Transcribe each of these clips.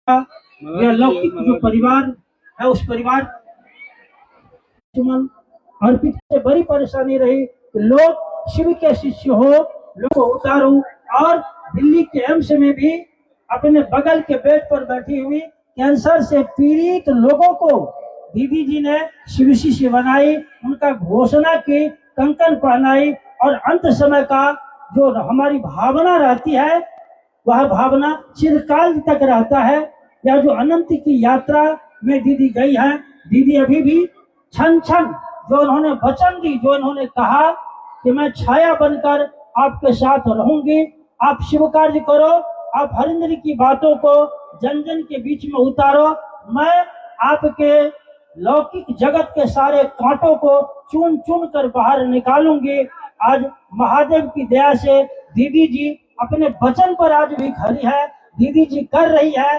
यह लौकिक जो परिवार है उस परिवार सुमन अर्पित से बड़ी परेशानी रही कि लोग शिव के शिष्य हो, लोग को उतारू। और दिल्ली के एम्स में भी अपने बगल के बेड पर बैठी हुई कैंसर से पीड़ित लोगों को दीदी जी ने शिव शिष्य बनाई, उनका घोषणा की, कंकन पहनाई। और अंत समय का जो हमारी भावना रहती है वह भावना चिरकाल तक रहता है। या जो अनंत की यात्रा में दीदी गई है, दीदी अभी भी क्षण क्षण जो उन्होंने वचन दी, जो उन्होंने कहा कि मैं छाया बनकर आपके साथ रहूंगी, आप शिव कार्य करो, आप हरिंद्र की बातों को जन जन के बीच में उतारो, मैं आपके लौकिक जगत के सारे कांटों को चुन चुन कर बाहर निकालूंगी। आज महादेव की दया से दीदी जी अपने वचन पर आज भी खड़ी है। दीदी जी कर रही है,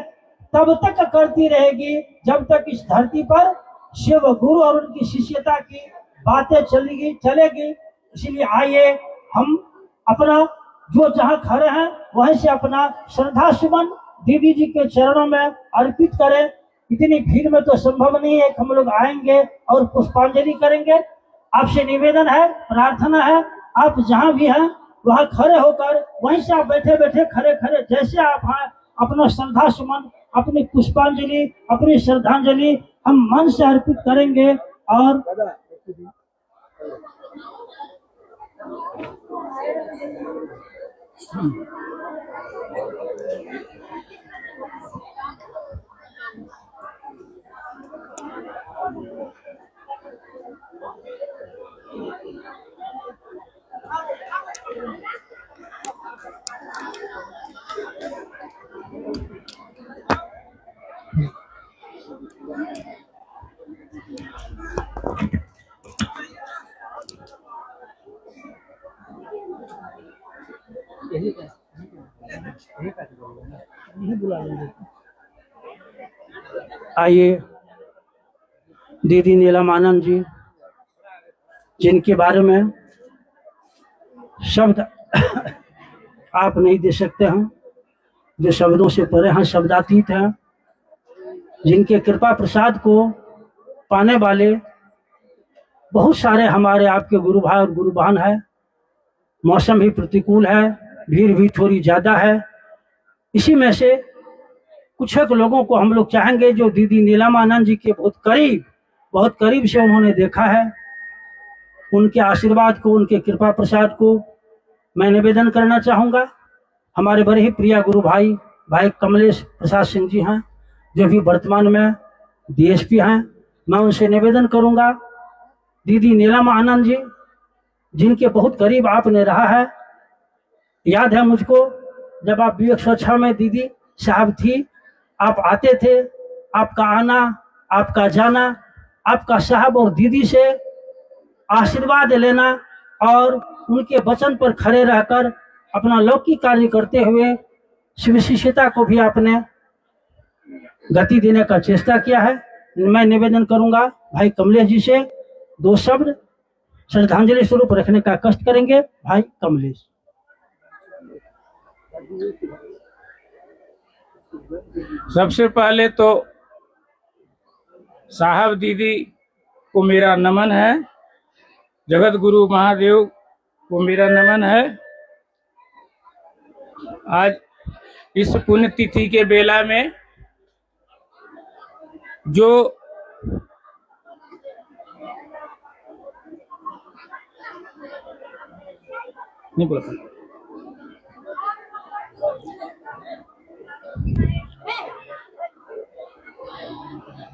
तब तक करती रहेगी जब तक इस धरती पर शिव गुरु और उनकी शिष्यता की बातें चलेगी। इसलिए आइए हम अपना जो जहाँ खड़े हैं वहीं से अपना श्रद्धा सुमन दीदी जी के चरणों में अर्पित करें। इतनी भीड़ में तो संभव नहीं है कि हम लोग आएंगे और पुष्पांजलि करेंगे। आपसे निवेदन है, प्रार्थना है, आप जहाँ भी हैं वहाँ खड़े होकर वहीं से आप बैठे बैठे खड़े खड़े जैसे आप हैं अपना श्रद्धा सुमन, अपनी पुष्पांजलि, अपनी श्रद्धांजलि हम मन से अर्पित करेंगे। और आइए दीदी नीलमानंद जी, जिनके बारे में शब्द आप नहीं दे सकते हैं, जो शब्दों से परे हैं, शब्दातीत हैं, जिनके कृपा प्रसाद को पाने वाले बहुत सारे हमारे आपके गुरु भाई और गुरु बहन है। मौसम भी प्रतिकूल है, भीड़ भी थोड़ी ज़्यादा है। इसी में से कुछ एक लोगों को हम लोग चाहेंगे जो दीदी नीलमानंद जी के बहुत करीब से उन्होंने देखा है, उनके आशीर्वाद को, उनके कृपा प्रसाद को मैं निवेदन करना चाहूँगा। हमारे बड़े ही प्रिय गुरु भाई कमलेश प्रसाद सिंह जी हैं, जो भी वर्तमान में डीएसपी हैं। मैं उनसे निवेदन करूँगा, दीदी नीलमानंद जी जिनके बहुत करीब आपने रहा है, याद है मुझको जब आप B106 में दीदी साहब थी, आप आते थे, आपका आना, आपका जाना, आपका साहब और दीदी से आशीर्वाद लेना और उनके वचन पर खड़े रहकर अपना लौकिक कार्य करते हुए शिव शिष्यता को भी आपने गति देने का चेष्टा किया है। मैं निवेदन करूंगा भाई कमलेश जी से दो शब्द श्रद्धांजलि स्वरूप रखने का कष्ट करेंगे। भाई कमलेश। सबसे पहले तो साहब दीदी को मेरा नमन है, जगत गुरु महादेव को मेरा नमन है। आज इस पुण्यतिथि के बेला में जो नहीं बोलता,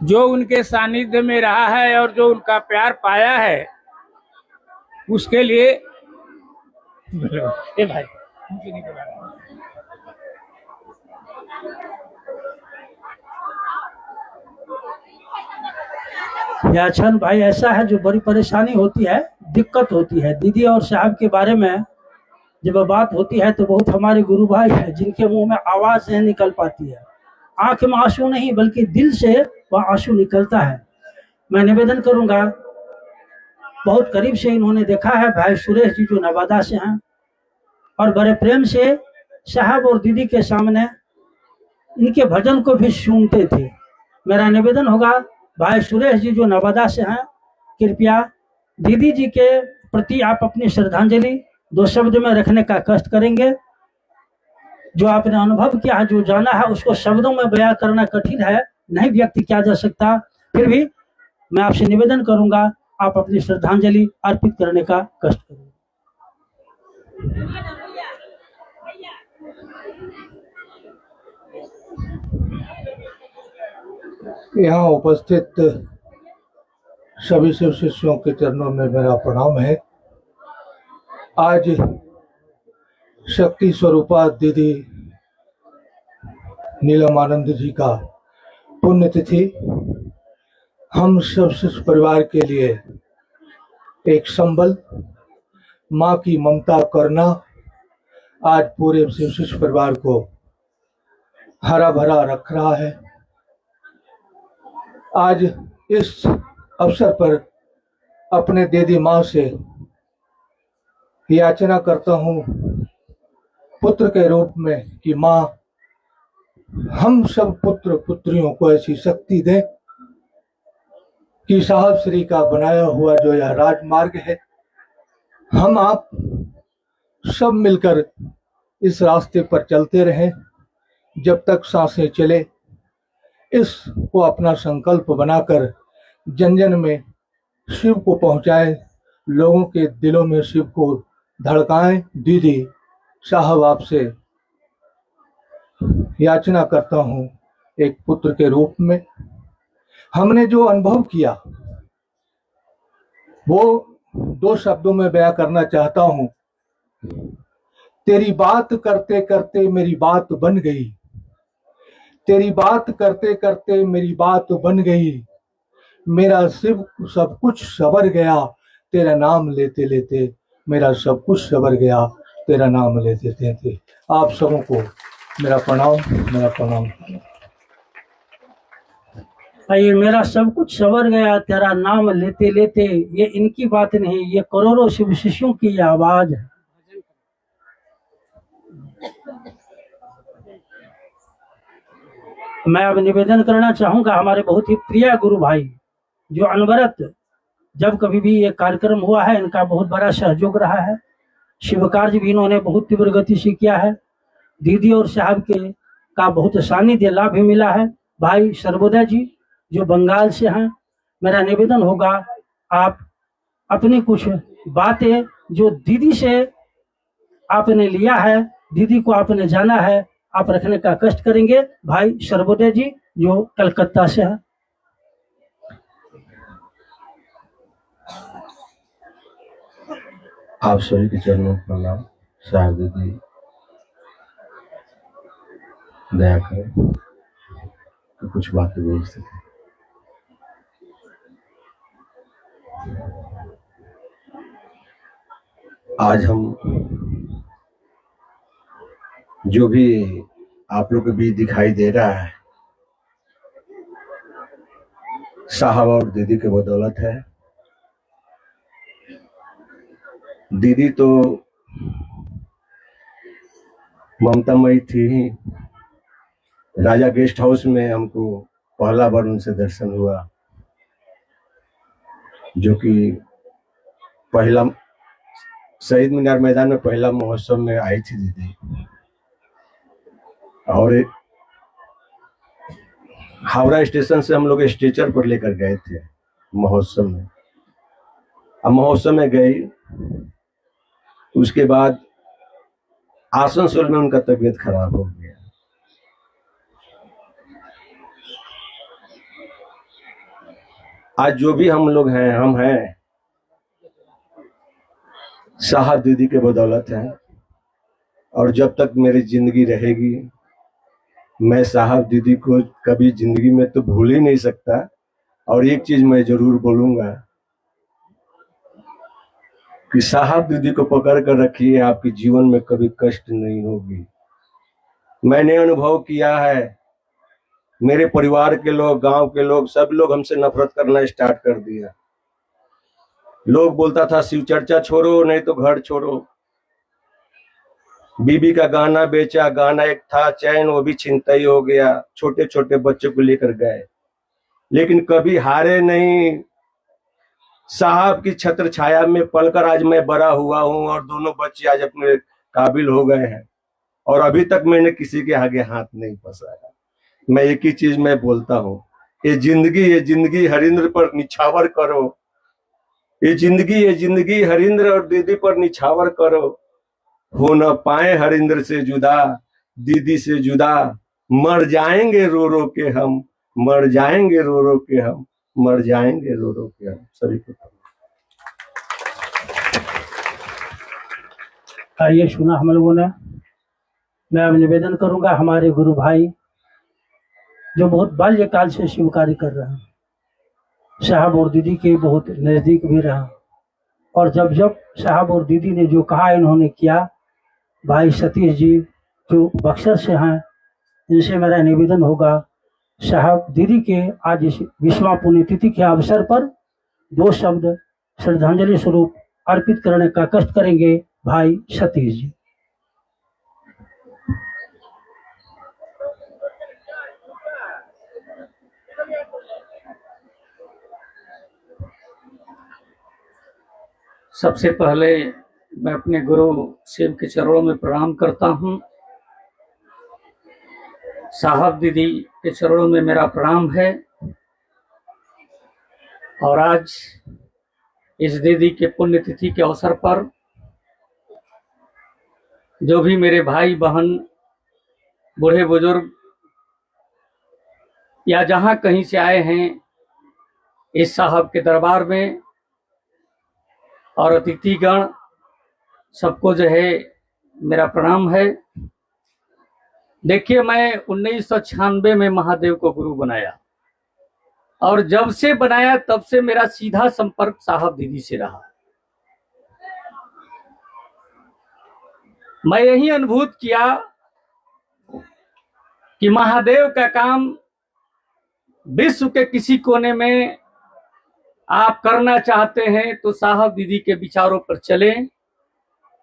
जो उनके सानिध्य में रहा है और जो उनका प्यार पाया है, उसके लिए ए भाई याचन भाई ऐसा है, जो बड़ी परेशानी होती है, दिक्कत होती है। दीदी और साहब के बारे में जब बात होती है तो बहुत हमारे गुरु भाई है जिनके मुंह में आवाज नहीं निकल पाती है, आंख में आंसू नहीं बल्कि दिल से वह आंसू निकलता है। मैं निवेदन करूंगा, बहुत करीब से इन्होंने देखा है भाई सुरेश जी जो नवादा से हैं, और बड़े प्रेम से साहब और दीदी के सामने इनके भजन को भी सुनते थे। मेरा निवेदन होगा भाई सुरेश जी जो नवादा से हैं, कृपया दीदी जी के प्रति आप अपनी श्रद्धांजलि 2 शब्द में रखने का कष्ट करेंगे। जो आपने अनुभव किया है, जो जाना है, उसको शब्दों में बयां करना कठिन है, नहीं व्यक्त किया जा सकता। फिर भी मैं आपसे निवेदन करूंगा आप अपनी श्रद्धांजलि अर्पित करने का कष्ट करें। यहाँ उपस्थित सभी शिव शिष्यों के चरणों में मेरा प्रणाम है। आज शक्ति स्वरूपा दीदी नीलम आनंद जी का पुण्यतिथि हम सब शिष्य परिवार के लिए एक संबल, माँ की ममता करना आज पूरे शिव शिष्य परिवार को हरा भरा रख रहा है। आज इस अवसर पर अपने दीदी माँ से याचना करता हूँ पुत्र के रूप में कि माँ हम सब पुत्र पुत्रियों को ऐसी शक्ति दे कि साहब श्री का बनाया हुआ जो यह राजमार्ग है, हम आप सब मिलकर इस रास्ते पर चलते रहें जब तक सांसें चले। इसको अपना संकल्प बनाकर जन जन में शिव को पहुंचाएं, लोगों के दिलों में शिव को धड़काएं। दीदी साहब आपसे याचना करता हूं एक पुत्र के रूप में। हमने जो अनुभव किया वो 2 शब्दों में बयां करना चाहता हूं। तेरी बात करते करते मेरी बात बन गई, तेरी बात करते करते मेरी बात बन गई, मेरा शिव सब कुछ सवर गया, तेरा नाम लेते लेते मेरा सब कुछ सवर गया, तेरा नाम लेते लेते। आप सबों को मेरा प्रणाम, मेरा प्रणाम। ये मेरा सब कुछ सवर गया तेरा नाम लेते लेते, ये इनकी बात नहीं, ये करोड़ों शिव शिष्यों की आवाज है। मैं अब निवेदन करना चाहूंगा हमारे बहुत ही प्रिय गुरु भाई जो अनवरत जब कभी भी ये कार्यक्रम हुआ है इनका बहुत बड़ा सहयोग रहा है। शिव कार्य भी इन्होंने बहुत तीव्र गति से किया है। दीदी और साहब के का बहुत सानिध्य लाभ भी मिला है। भाई सर्वोदय जी जो बंगाल से हैं, मेरा निवेदन होगा आप अपनी कुछ बातें जो दीदी से आपने लिया है, दीदी को आपने जाना है, आप रखने का कष्ट करेंगे। भाई सर्वोदय जी जो कलकत्ता से है। आप सभी के चरणों में प्रणाम। साहब दीदी दया करें तो कुछ बातें बोल सकें। आज हम जो भी आप लोग के बीच दिखाई दे रहा है साहब और दीदी के बदौलत है। दीदी तो ममतामयी थी ही। राजा गेस्ट हाउस में हमको पहला बार उनसे दर्शन हुआ, जो कि पहला शहीद मीनार मैदान में पहला महोत्सव में आई थी दीदी। और हावड़ा स्टेशन से हम लोग स्ट्रेचर पर लेकर गए थे महोत्सव में। अब महोत्सव में गई, उसके बाद आसनसोल में उनका तबीयत खराब हो गया। आज जो भी हम लोग हैं, हम हैं साहब दीदी के बदौलत हैं। और जब तक मेरी जिंदगी रहेगी मैं साहब दीदी को कभी जिंदगी में तो भूल ही नहीं सकता। और एक चीज मैं जरूर बोलूंगा कि साहब दीदी को पकड़ कर रखिए, आपके जीवन में कभी कष्ट नहीं होगी। मैंने अनुभव किया है, मेरे परिवार के लोग, गांव के लोग, सब लोग हमसे नफरत करना स्टार्ट कर दिया। लोग बोलता था शिव चर्चा छोड़ो नहीं तो घर छोड़ो। बीबी का गाना बेचा, गाना एक था, चैन वो भी छिनता ही हो गया, छोटे छोटे बच्चों को लेकर गए, लेकिन कभी हारे नहीं। साहब की छत्र छाया में पलकर आज मैं बड़ा हुआ हूं और दोनों बच्चे आज अपने काबिल हो गए हैं, और अभी तक मैंने किसी के आगे हाथ नहीं पसारा। मैं एक ही चीज मैं बोलता हूँ, ये जिंदगी हरिंद्र पर निछावर करो, ये जिंदगी हरिंद्र और दीदी पर निछावर करो। हो न पाए हरिंद्र से जुदा, दीदी से जुदा, मर जाएंगे रो रो के हम, मर जाएंगे रो रो के हम, मर जाएंगे रो रो के हम। सभी को ये सुना हम लोगों ने। मैं अब निवेदन करूंगा, हमारे गुरु भाई जो बहुत बाल्यकाल से शिव कार्य कर रहे हैं, साहब और दीदी के बहुत नजदीक भी रहा, और जब जब साहब और दीदी ने जो कहा इन्होंने किया। भाई सतीश जी जो बक्सर से हैं, इनसे मेरा निवेदन होगा, साहब दीदी के आज इस 20वां पुण्यतिथि के अवसर पर 2 शब्द श्रद्धांजलि स्वरूप अर्पित करने का कष्ट करेंगे भाई सतीश जी। सबसे पहले मैं अपने गुरु शिव के चरणों में प्रणाम करता हूं। साहब दीदी के चरणों में मेरा प्रणाम है। और आज इस दीदी के पुण्यतिथि के अवसर पर जो भी मेरे भाई बहन, बूढ़े बुजुर्ग या जहां कहीं से आए हैं इस साहब के दरबार में, और अतिथिगण, सबको जो है मेरा प्रणाम है। देखिए, मैं 1996 में महादेव को गुरु बनाया, और जब से बनाया तब से मेरा सीधा संपर्क साहब दीदी से रहा। मैं यही अनुभूत किया कि महादेव का काम विश्व के किसी कोने में आप करना चाहते हैं तो साहब दीदी के विचारों पर चलें,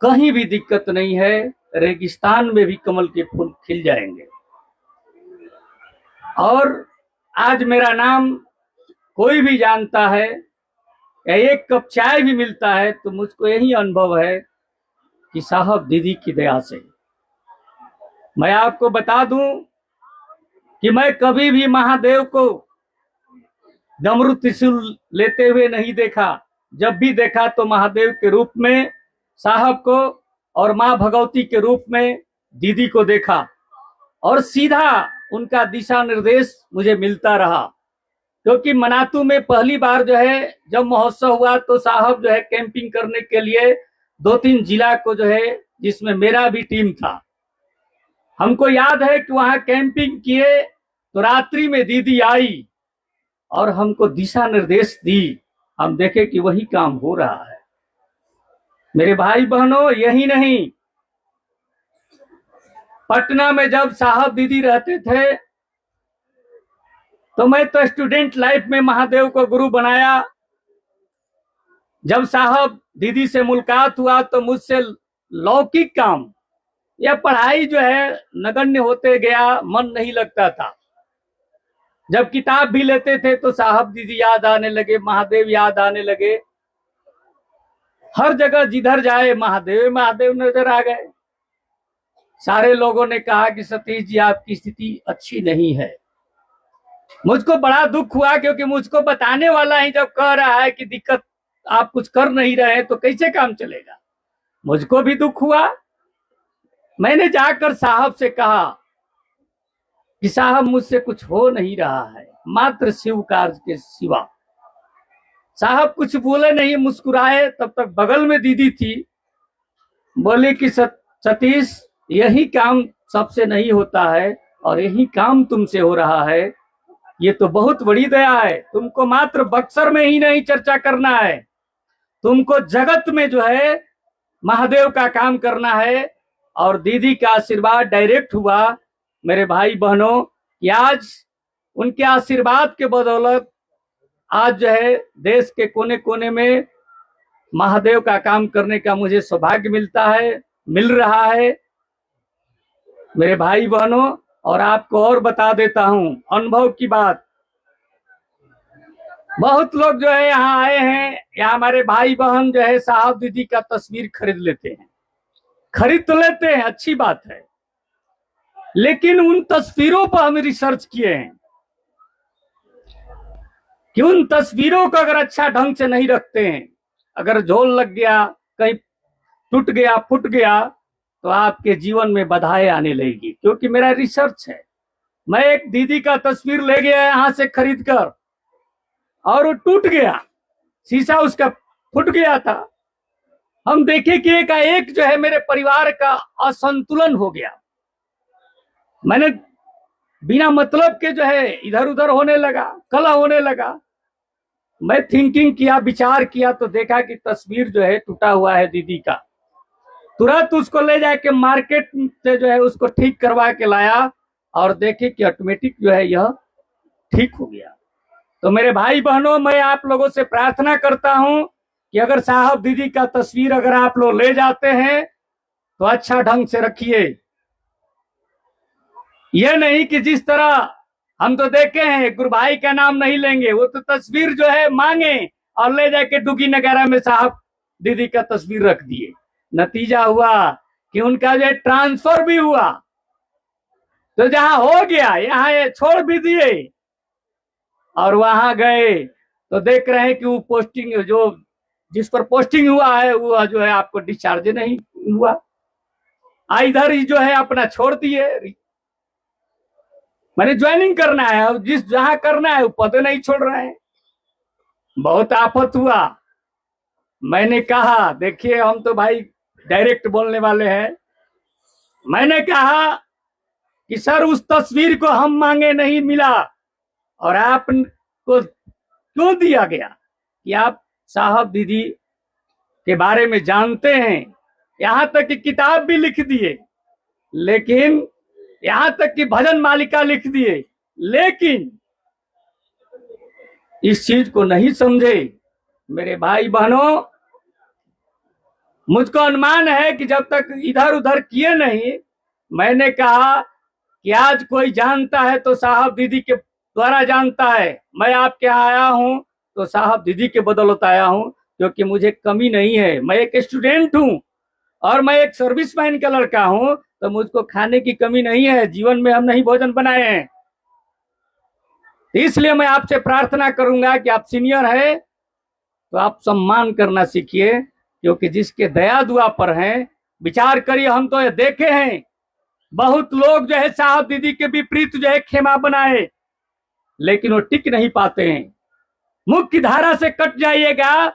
कहीं भी दिक्कत नहीं है, रेगिस्तान में भी कमल के फूल खिल जाएंगे। और आज मेरा नाम कोई भी जानता है या एक कप चाय भी मिलता है तो मुझको यही अनुभव है कि साहब दीदी की दया से। मैं आपको बता दूं कि मैं कभी भी महादेव को डमरू त्रिशूल लेते हुए नहीं देखा। जब भी देखा तो महादेव के रूप में साहब को और मां भगवती के रूप में दीदी को देखा, और सीधा उनका दिशा निर्देश मुझे मिलता रहा। क्योंकि मनातू में पहली बार जो है जब महोत्सव हुआ तो साहब जो है कैंपिंग करने के लिए 2-3 जिला को जो है, जिसमें मेरा भी टीम था, हमको याद है कि वहां कैंपिंग किए तो रात्रि में दीदी आई और हमको दिशा निर्देश दी। हम देखे कि वही काम हो रहा है। मेरे भाई बहनों, यही नहीं, पटना में जब साहब दीदी रहते थे तो मैं तो स्टूडेंट लाइफ में महादेव को गुरु बनाया। जब साहब दीदी से मुलाकात हुआ तो मुझसे लौकिक काम या पढ़ाई जो है नगण्य होते गया, मन नहीं लगता था। जब किताब भी लेते थे तो साहब दीदी याद आने लगे, महादेव याद आने लगे। हर जगह जिधर जाए महादेव महादेव नजर आ गए। सारे लोगों ने कहा कि सतीश जी आपकी स्थिति अच्छी नहीं है। मुझको बड़ा दुख हुआ, क्योंकि मुझको बताने वाला ही जब कह रहा है कि दिक्कत आप कुछ कर नहीं रहे तो कैसे काम चलेगा। मुझको भी दुख हुआ। मैंने जाकर साहब से कहा कि साहब मुझसे कुछ हो नहीं रहा है, मात्र शिव कार्य के सिवा। साहब कुछ बोले नहीं, मुस्कुराए। तब तक बगल में दीदी थी, बोले कि सतीश, यही काम सबसे नहीं होता है और यही काम तुमसे हो रहा है। ये तो बहुत बड़ी दया है। तुमको मात्र बक्सर में ही नहीं चर्चा करना है, तुमको जगत में जो है महादेव का काम करना है। और दीदी का आशीर्वाद डायरेक्ट हुआ मेरे भाई बहनों कि आज उनके आशीर्वाद के बदौलत आज जो है देश के कोने कोने में महादेव का काम करने का मुझे सौभाग्य मिल रहा है। मेरे भाई बहनों, और आपको और बता देता हूं अनुभव की बात। बहुत लोग जो है यहाँ आए हैं, या हमारे भाई बहन जो है साहब दीदी का तस्वीर खरीद लेते हैं। खरीद तो लेते हैं, अच्छी बात है, लेकिन उन तस्वीरों पर हम रिसर्च किए हैं कि उन तस्वीरों को अगर अच्छा ढंग से नहीं रखते हैं, अगर झोल लग गया, कहीं टूट गया, फूट गया, तो आपके जीवन में बाधाएं आने लगेगी। क्योंकि मेरा रिसर्च है। मैं एक दीदी का तस्वीर ले गया यहाँ से खरीद कर, और वो टूट गया, शीशा उसका फूट गया था। हम देखे कि एक जो है मेरे परिवार का असंतुलन हो गया। मैंने बिना मतलब के जो है इधर उधर होने लगा, कलह होने लगा। मैं थिंकिंग किया, विचार किया, तो देखा कि तस्वीर जो है टूटा हुआ है दीदी का। तुरंत उसको ले जाके मार्केट से जो है उसको ठीक करवा के लाया, और देखे कि ऑटोमेटिक जो है यह ठीक हो गया। तो मेरे भाई बहनों, मैं आप लोगों से प्रार्थना करता हूं कि अगर साहब दीदी का तस्वीर अगर आप लोग ले जाते हैं तो अच्छा ढंग से रखिए। यह नहीं कि जिस तरह हम तो देखे हैं, गुरु भाई का नाम नहीं लेंगे, वो तो तस्वीर जो है मांगे और ले जाके डुगी नगारा में साहब दीदी का तस्वीर रख दिए। नतीजा हुआ कि उनका जो ट्रांसफर भी हुआ, तो जहां हो गया यहाँ ये छोड़ भी दिए, और वहां गए तो देख रहे हैं कि वो पोस्टिंग जो जिस पर पोस्टिंग हुआ है वो जो है आपको डिस्चार्ज नहीं हुआ। इधर ही जो है अपना छोड़ दिए। मैंने ज्वाइनिंग करना है, अब जिस जहां करना है वो पद नहीं छोड़ रहे हैं। बहुत आफत हुआ। मैंने कहा, देखिए हम तो भाई डायरेक्ट बोलने वाले हैं। मैंने कहा कि सर उस तस्वीर को हम मांगे नहीं मिला, और आपको क्यों दिया गया कि आप साहब दीदी के बारे में जानते हैं, यहां तक कि किताब भी लिख दिए, लेकिन यहां तक कि भजन मालिका लिख दिए, लेकिन इस चीज को नहीं समझे। मेरे भाई बहनों, मुझको अनुमान है कि जब तक इधर उधर किए नहीं, मैंने कहा कि आज कोई जानता है तो साहब दीदी के द्वारा जानता है। मैं आपके यहाँ आया हूं तो साहब दीदी के बदौलत आया हूं, क्योंकि मुझे कमी नहीं है। मैं एक स्टूडेंट हूं और मैं एक सर्विसमैन का लड़का हूं, तो मुझको खाने की कमी नहीं है। जीवन में हम नहीं भोजन बनाए हैं। इसलिए मैं आपसे प्रार्थना करूंगा कि आप सीनियर है तो आप सम्मान करना सीखिए, क्योंकि जिसके दया दुआ पर हैं, विचार करिए। हम तो ये देखे हैं, बहुत लोग जो है साहब दीदी के विपरीत जो है खेमा बनाए, लेकिन वो टिक नहीं पाते हैं। मुख्य धारा से कट जाइएगा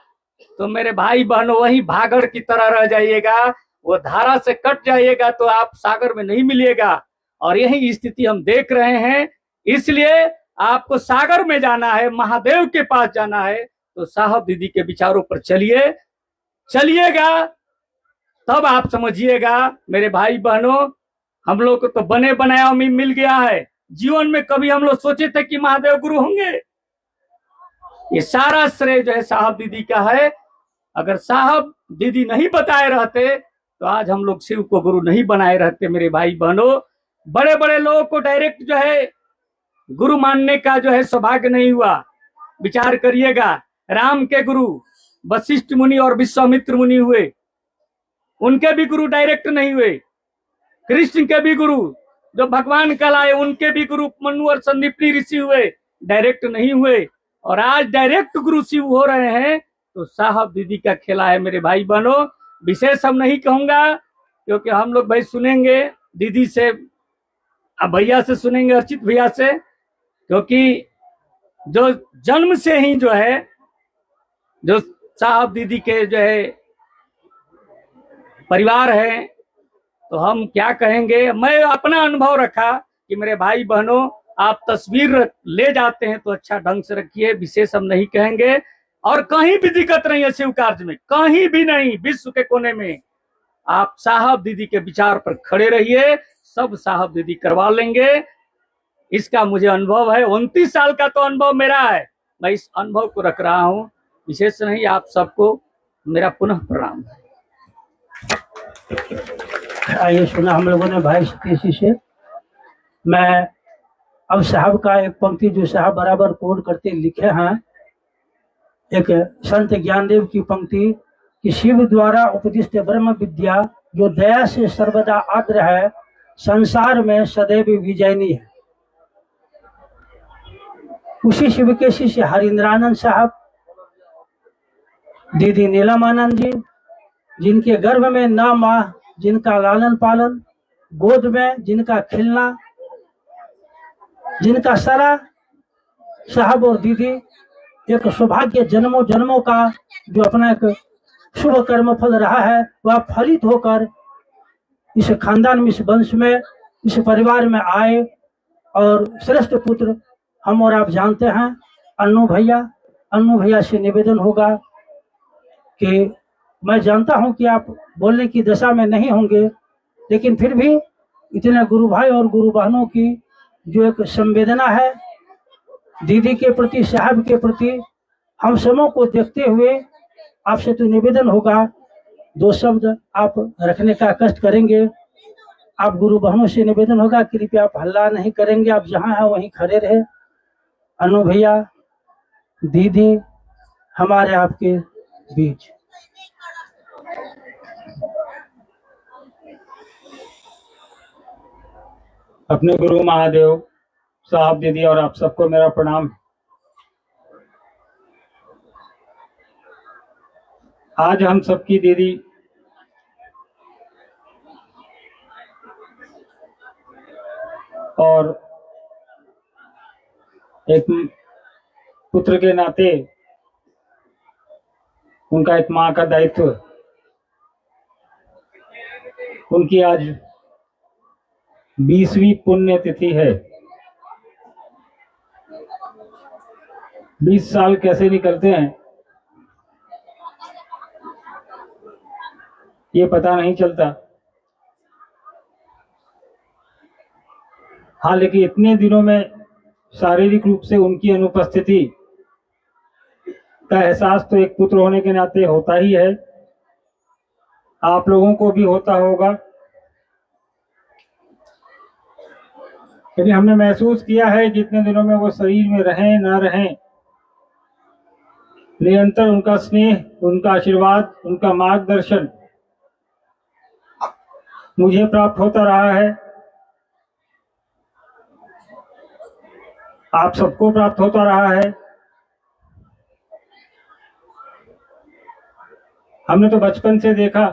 तो मेरे भाई बहनों वही भागड़ की तरह रह जाइएगा। वो धारा से कट जाइएगा तो आप सागर में नहीं मिलिएगा, और यही स्थिति हम देख रहे हैं। इसलिए आपको सागर में जाना है, महादेव के पास जाना है, तो साहब दीदी के विचारों पर चलिएगा, तब आप समझिएगा। मेरे भाई बहनों, हम लोग को तो बने बनाया में मिल गया है। जीवन में कभी हम लोग सोचे थे कि महादेव गुरु होंगे? ये सारा श्रेय जो है साहब दीदी का है। अगर साहब दीदी नहीं बताए रहते तो आज हम लोग शिव को गुरु नहीं बनाए रहते। मेरे भाई बहनों, बड़े बड़े लोगों को डायरेक्ट जो है गुरु मानने का जो है सौभाग्य नहीं हुआ। विचार करिएगा, राम के गुरु वशिष्ठ मुनि और विश्वामित्र मुनि हुए, उनके भी गुरु डायरेक्ट नहीं हुए। कृष्ण के भी गुरु जो भगवान कहलाए, उनके भी गुरु मनु और संदीपनी ऋषि हुए, डायरेक्ट नहीं हुए। और आज डायरेक्ट गुरु शिव हो रहे हैं, तो साहब दीदी का खेला है। मेरे भाई बहनों, विशेष हम नहीं कहूंगा, क्योंकि हम लोग भाई सुनेंगे दीदी से, अब भैया से सुनेंगे, अर्चित भैया से, क्योंकि जो जन्म से ही जो है जो साहब दीदी के जो है परिवार है, तो हम क्या कहेंगे। मैं अपना अनुभव रखा कि मेरे भाई बहनों, आप तस्वीर ले जाते हैं तो अच्छा ढंग से रखिए, विशेष हम नहीं कहेंगे। और कहीं भी दिक्कत नहीं है शिव कार्य में, कहीं भी नहीं। विश्व के कोने में आप साहब दीदी के विचार पर खड़े रहिए, सब साहब दीदी करवा लेंगे। इसका मुझे अनुभव है, 29 साल का तो अनुभव मेरा है। मैं इस अनुभव को रख रहा हूं, विशेष नहीं। आप सबको मेरा पुनः प्रणाम है। ये सुना हम लोगों ने भाई किसी से। मैं अब साहब का एक पंक्ति जो साहब बराबर कोड करते लिखे हैं, एक संत ज्ञानदेव की पंक्ति कि शिव द्वारा उपदिष्ट ब्रह्म विद्या जो दया से सर्वदा आद्र है, संसार में सदैव विजयनी है। उसी शिव के शिष्य हरिंद्रानंद साहब, दीदी नीलम आनंद जी, जिनके गर्भ में 9 माह जिनका लालन पालन, गोद में जिनका खिलना, जिनका सारा साहब और दीदी एक सौभाग्य जन्मों जन्मों का जो अपना एक शुभ कर्म फल रहा है, वह फलित होकर इस खानदान में, इस वंश में, इस परिवार में आए। और श्रेष्ठ पुत्र हम और आप जानते हैं अन्नू भैया से निवेदन होगा कि मैं जानता हूं कि आप बोलने की दशा में नहीं होंगे, लेकिन फिर भी इतने गुरु भाई और गुरु बहनों की जो एक संवेदना है दीदी के प्रति, साहब के प्रति, हम सबों को देखते हुए आपसे तो निवेदन होगा, 2 शब्द आप रखने का कष्ट करेंगे। आप गुरु बहनों से निवेदन होगा, कृपया आप हल्ला नहीं करेंगे, आप जहां हैं वहीं खड़े रहे। अनु भैया, दीदी, हमारे आपके बीच। अपने गुरु महादेव साहब, दीदी और आप सबको मेरा प्रणाम। आज हम सबकी दीदी और एक पुत्र के नाते उनका एक माँ का दायित्व, उनकी आज 20वीं पुण्यतिथि है। 20 साल कैसे निकलते हैं ये पता नहीं चलता। हाँ, लेकिन इतने दिनों में शारीरिक रूप से उनकी अनुपस्थिति का एहसास तो एक पुत्र होने के नाते होता ही है, आप लोगों को भी होता होगा। लेकिन हमने महसूस किया है जितने दिनों में वो शरीर में रहें ना रहें, निरंतर उनका स्नेह, उनका आशीर्वाद, उनका मार्गदर्शन मुझे प्राप्त होता रहा है, आप सबको प्राप्त होता रहा है। हमने तो बचपन से देखा,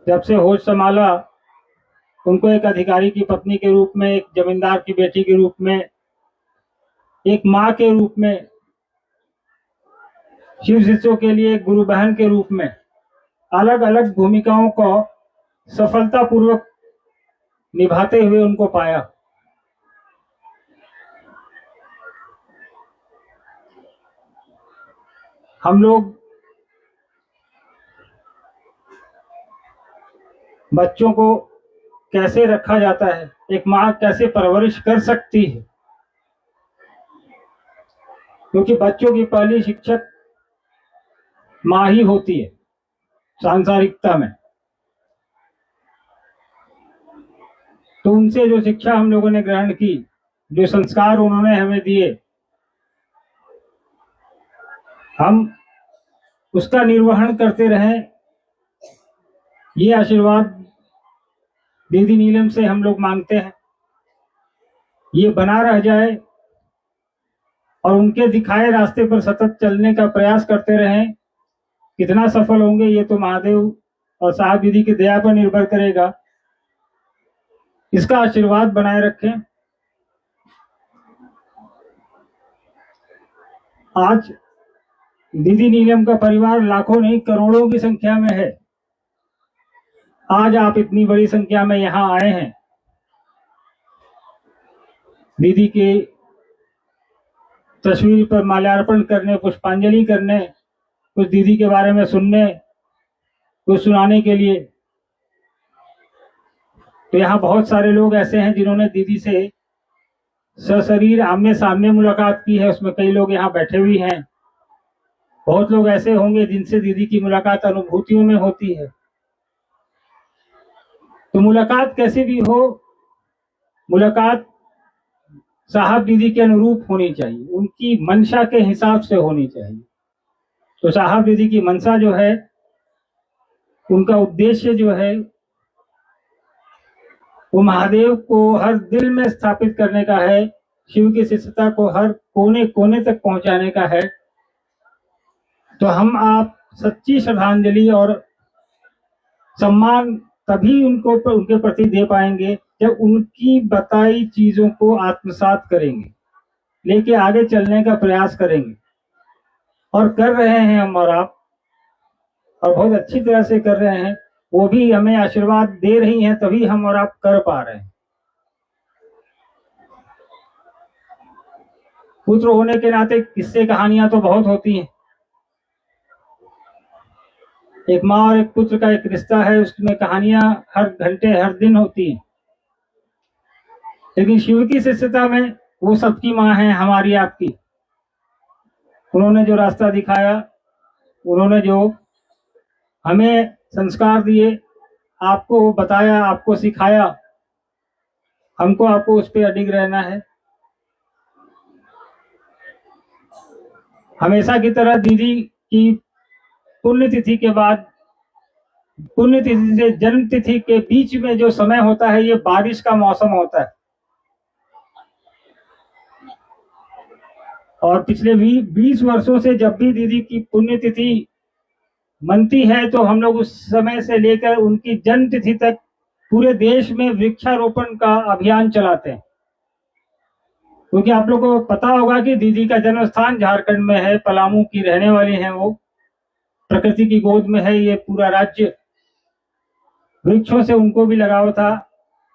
जब से होश संभाला, उनको एक अधिकारी की पत्नी के रूप में, एक जमींदार की बेटी के रूप में, एक माँ के रूप में, शिव शिष्यों के लिए एक गुरु बहन के रूप में, अलग अलग भूमिकाओं को सफलतापूर्वक निभाते हुए उनको पाया। हम लोग बच्चों को कैसे रखा जाता है, एक माँ कैसे परवरिश कर सकती है, क्योंकि बच्चों की पहली शिक्षक माँ ही होती है सांसारिकता में। तो उनसे जो शिक्षा हम लोगों ने ग्रहण की, जो संस्कार उन्होंने हमें दिए, हम उसका निर्वहन करते रहें, ये आशीर्वाद दीदी नीलम से हम लोग मांगते हैं। ये बना रह जाए और उनके दिखाए रास्ते पर सतत चलने का प्रयास करते रहें। कितना सफल होंगे ये तो महादेव और साहब दीदी की दया पर निर्भर करेगा। इसका आशीर्वाद बनाए रखें। आज दीदी नीलम का परिवार लाखों नहीं करोड़ों की संख्या में है। आज आप इतनी बड़ी संख्या में यहाँ आए हैं दीदी के तस्वीर पर माल्यार्पण करने, पुष्पांजलि करने, कुछ दीदी के बारे में सुनने, कुछ सुनाने के लिए। तो यहाँ बहुत सारे लोग ऐसे हैं जिन्होंने दीदी से सशरीर आमने सामने मुलाकात की है। उसमें कई लोग यहाँ बैठे हुए हैं। बहुत लोग ऐसे होंगे जिनसे दीदी की मुलाकात अनुभूतियों में होती है। तो मुलाकात कैसी भी हो, मुलाकात साहब दीदी के अनुरूप होनी चाहिए, उनकी मंशा के हिसाब से होनी चाहिए। तो साहब दीदी की मंशा जो है, उनका उद्देश्य जो है, वो महादेव को हर दिल में स्थापित करने का है, शिव की शिष्यता को हर कोने कोने तक पहुंचाने का है। तो हम आप सच्ची श्रद्धांजलि और सम्मान तभी उनके प्रति दे पाएंगे जब उनकी बताई चीजों को आत्मसात करेंगे, लेके आगे चलने का प्रयास करेंगे। और कर रहे हैं हम और आप, और बहुत अच्छी तरह से कर रहे हैं। वो भी हमें आशीर्वाद दे रही हैं, तभी हम और आप कर पा रहे हैं। पुत्र होने के नाते किस्से कहानियां तो बहुत होती हैं। एक माँ और एक पुत्र का एक रिश्ता है, उसमें कहानियां हर घंटे हर दिन होती हैं। लेकिन शिव की शिष्यता में वो सबकी माँ है, हमारी आपकी। उन्होंने जो रास्ता दिखाया, उन्होंने जो हमें संस्कार दिए, आपको बताया, आपको सिखाया, हमको आपको उस पर अडिग रहना है। हमेशा की तरह दीदी की पुण्यतिथि के बाद, पुण्यतिथि से जन्म तिथि के बीच में जो समय होता है, ये बारिश का मौसम होता है। और पिछले 20 वर्षों से जब भी दीदी की पुण्यतिथि मनती है, तो हम लोग उस समय से लेकर उनकी जन्म तिथि तक पूरे देश में वृक्षारोपण का अभियान चलाते हैं। क्योंकि आप लोगों को पता होगा कि दीदी का जन्म स्थान झारखंड में है, पलामू की रहने वाली हैं वो। प्रकृति की गोद में है ये पूरा राज्य। वृक्षों से उनको भी लगाव था,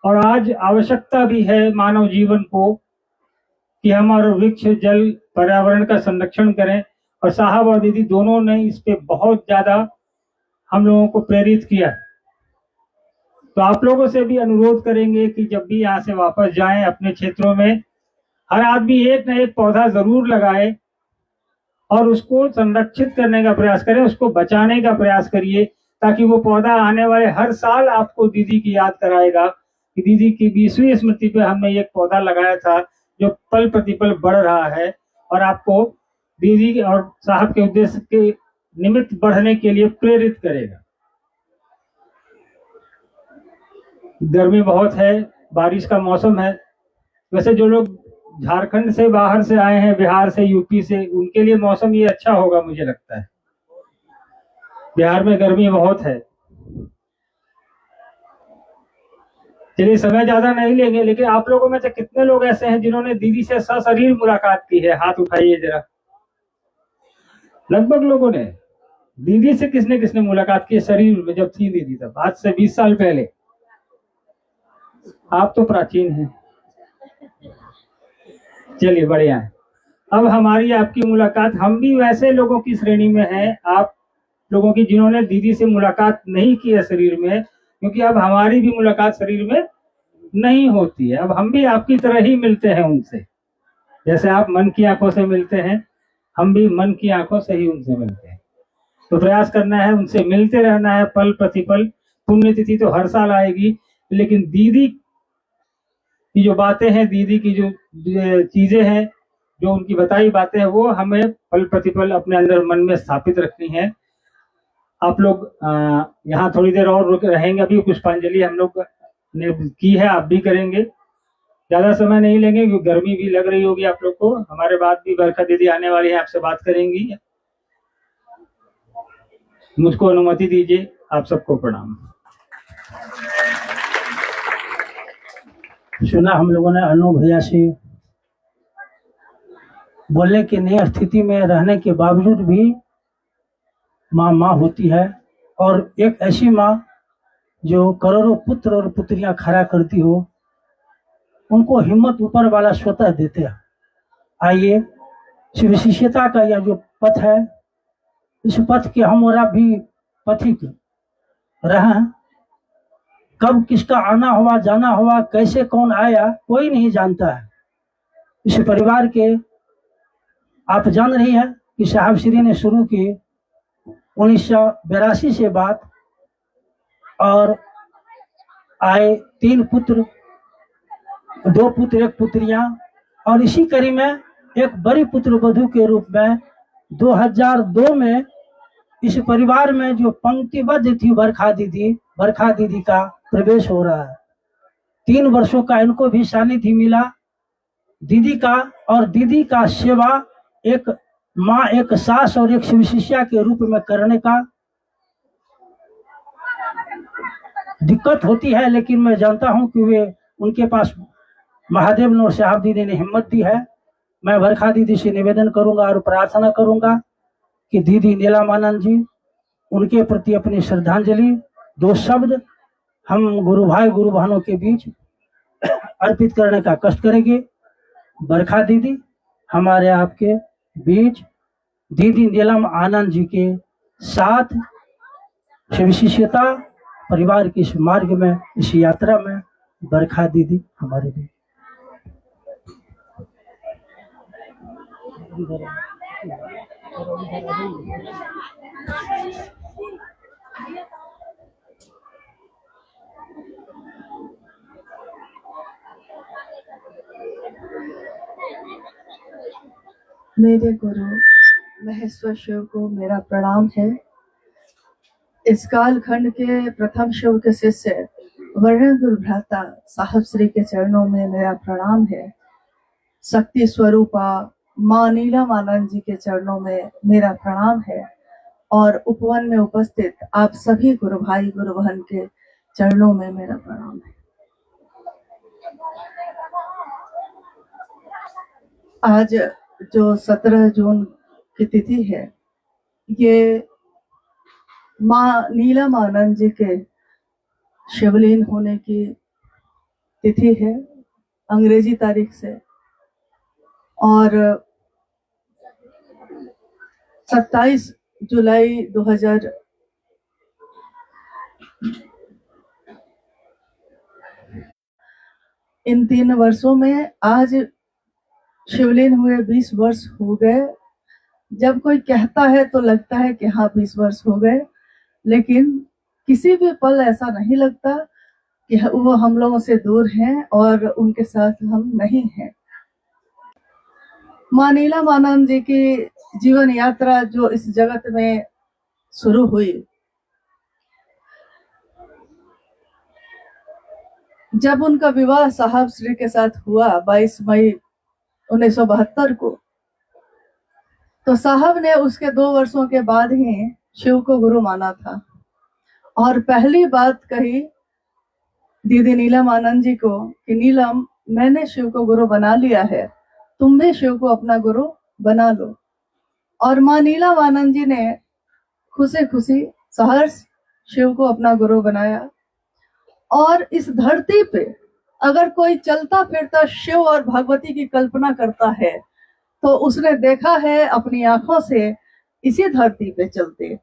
और आज आवश्यकता भी है मानव जीवन को कि हम और वृक्ष, जल, पर्यावरण का संरक्षण करें। और साहब और दीदी दोनों ने इस पे बहुत ज्यादा हम लोगों को प्रेरित किया। तो आप लोगों से भी अनुरोध करेंगे कि जब भी यहाँ से वापस जाएं अपने क्षेत्रों में, हर आदमी एक न एक पौधा जरूर लगाए और उसको संरक्षित करने का प्रयास करें, उसको बचाने का प्रयास करिए, ताकि वो पौधा आने वाले हर साल आपको दीदी की याद कराएगा कि दीदी की 20वीं स्मृति पे हमने एक पौधा लगाया था, जो पल प्रतिपल बढ़ रहा है और आपको दीदी और साहब के उद्देश्य के निमित्त बढ़ने के लिए प्रेरित करेगा। गर्मी बहुत है, बारिश का मौसम है। वैसे जो लोग झारखंड से बाहर से आए हैं, बिहार से, यूपी से, उनके लिए मौसम ये अच्छा होगा मुझे लगता है। बिहार में गर्मी बहुत है। चलिए, समय ज्यादा नहीं लेंगे, लेकिन आप लोगों में से कितने लोग ऐसे हैं जिन्होंने दीदी से सशरीर मुलाकात की है? हाथ उठाइए जरा। लगभग लोगों ने। दीदी से किसने किसने मुलाकात की शरीर में, जब थी दीदी तब, आज से 20 साल पहले? आप तो प्राचीन हैं। चलिए, बढ़िया है। अब हमारी आपकी मुलाकात, हम भी वैसे लोगों की श्रेणी में हैं, आप लोगों की जिन्होंने दीदी से मुलाकात नहीं की है शरीर में, क्योंकि अब हमारी भी मुलाकात शरीर में नहीं होती है। अब हम भी आपकी तरह ही मिलते हैं उनसे, जैसे आप मन की आंखों से मिलते हैं, हम भी मन की आंखों से ही उनसे मिलते हैं। तो प्रयास करना है, उनसे मिलते रहना है पल प्रतिपल। पुण्यतिथि तो हर साल आएगी, लेकिन दीदी की जो बातें हैं, दीदी की जो चीजें हैं, जो उनकी बताई बातें हैं, वो हमें पल प्रतिपल अपने अंदर मन में स्थापित रखनी है। आप लोग यहाँ थोड़ी देर और रहेंगे। अभी पुष्पांजलि हम लोग ने की है, आप भी करेंगे। ज्यादा समय नहीं लेंगे क्योंकि गर्मी भी लग रही होगी आप लोग को। हमारे बाद भी बरखा दीदी आने वाली है, आपसे बात करेंगी। मुझको अनुमति दीजिए। आप सबको प्रणाम। सुना हम लोगों ने अनु भैया से, बोलने की नई स्थिति में रहने के बावजूद भी माँ माँ होती है, और एक ऐसी माँ जो करोड़ों पुत्र और पुत्रियां खड़ा करती हो, उनको हिम्मत ऊपर वाला स्वतः देते हैं। आइए, शिव शिष्यता का यह जो पथ है, इस पथ के हम और आप भी पथिक रहे हैं। कब किसका आना हुआ, जाना हुआ, कैसे कौन आया, कोई नहीं जानता है। इस परिवार के आप जान रही हैं, कि साहब श्री ने शुरू की 1982 से बात, और आए 3 पुत्र, 2 पुत्र 1 पुत्रियां, और इसी कड़ी में एक बड़ी पुत्र वधू के रूप में 2002 में इस परिवार में जो पंक्तिबद्ध थी बरखा दीदी का प्रवेश हो रहा है। 3 वर्षों का इनको भी सानिध्य मिला दीदी का, और दीदी का सेवा एक माँ, एक सास और एक शिवशिष्या के रूप में करने का दिक्कत होती है, लेकिन मैं जानता हूं कि वे उनके पास महादेव ने और साहब दीदी ने हिम्मत दी है। मैं बरखा दीदी से निवेदन करूंगा और प्रार्थना करूंगा कि दीदी नीलमानंद जी, उनके प्रति अपनी श्रद्धांजलि 2 शब्द हम गुरु भाई गुरु बहनों के बीच अर्पित करने का कष्ट करेंगे। बरखा दीदी हमारे आपके बीच दीदी नीलम आनंद जी के साथ शिवशिष्यता परिवार की इस मार्ग में, इस यात्रा में बरखा दीदी हमारे बीच। मेरे गुरु महेश्वर शिव को मेरा प्रणाम है। इस कालखंड के प्रथम शिव के शिष्य वर्णन भ्राता साहब श्री के चरणों में मेरा प्रणाम है। शक्ति स्वरूपा माँ नीलमानंद जी के चरणों में मेरा प्रणाम है, और उपवन में उपस्थित आप सभी गुरु भाई गुरु बहन के चरणों में मेरा प्रणाम है। आज जो 17 जून की तिथि है, ये माँ नीलमानंद जी के शिवलीन होने की तिथि है अंग्रेजी तारीख से, और 27 जुलाई 2000 इन 3 वर्षों में आज शिवलीन हुए 20 वर्ष हो गए। जब कोई कहता है तो लगता है कि हाँ 20 वर्ष हो गए, लेकिन किसी भी पल ऐसा नहीं लगता कि वो हम लोगों से दूर हैं और उनके साथ हम नहीं हैं। माँ नीलमानंद जी की जीवन यात्रा जो इस जगत में शुरू हुई, जब उनका विवाह साहब श्री के साथ हुआ 22 मई 1972 को, तो साहब ने उसके 2 वर्षों के बाद ही शिव को गुरु माना था, और पहली बात कही दीदी नीलमानंद जी को कि नीलम, मैंने शिव को गुरु बना लिया है, तुम भी शिव को अपना गुरु बना लो। और माँ नीलमानंद जी ने खुशी खुशी सहर्ष शिव को अपना गुरु बनाया। और इस धरती पे अगर कोई चलता फिरता शिव और भगवती की कल्पना करता है, तो उसने देखा है अपनी आंखों से इसी धरती पे चलते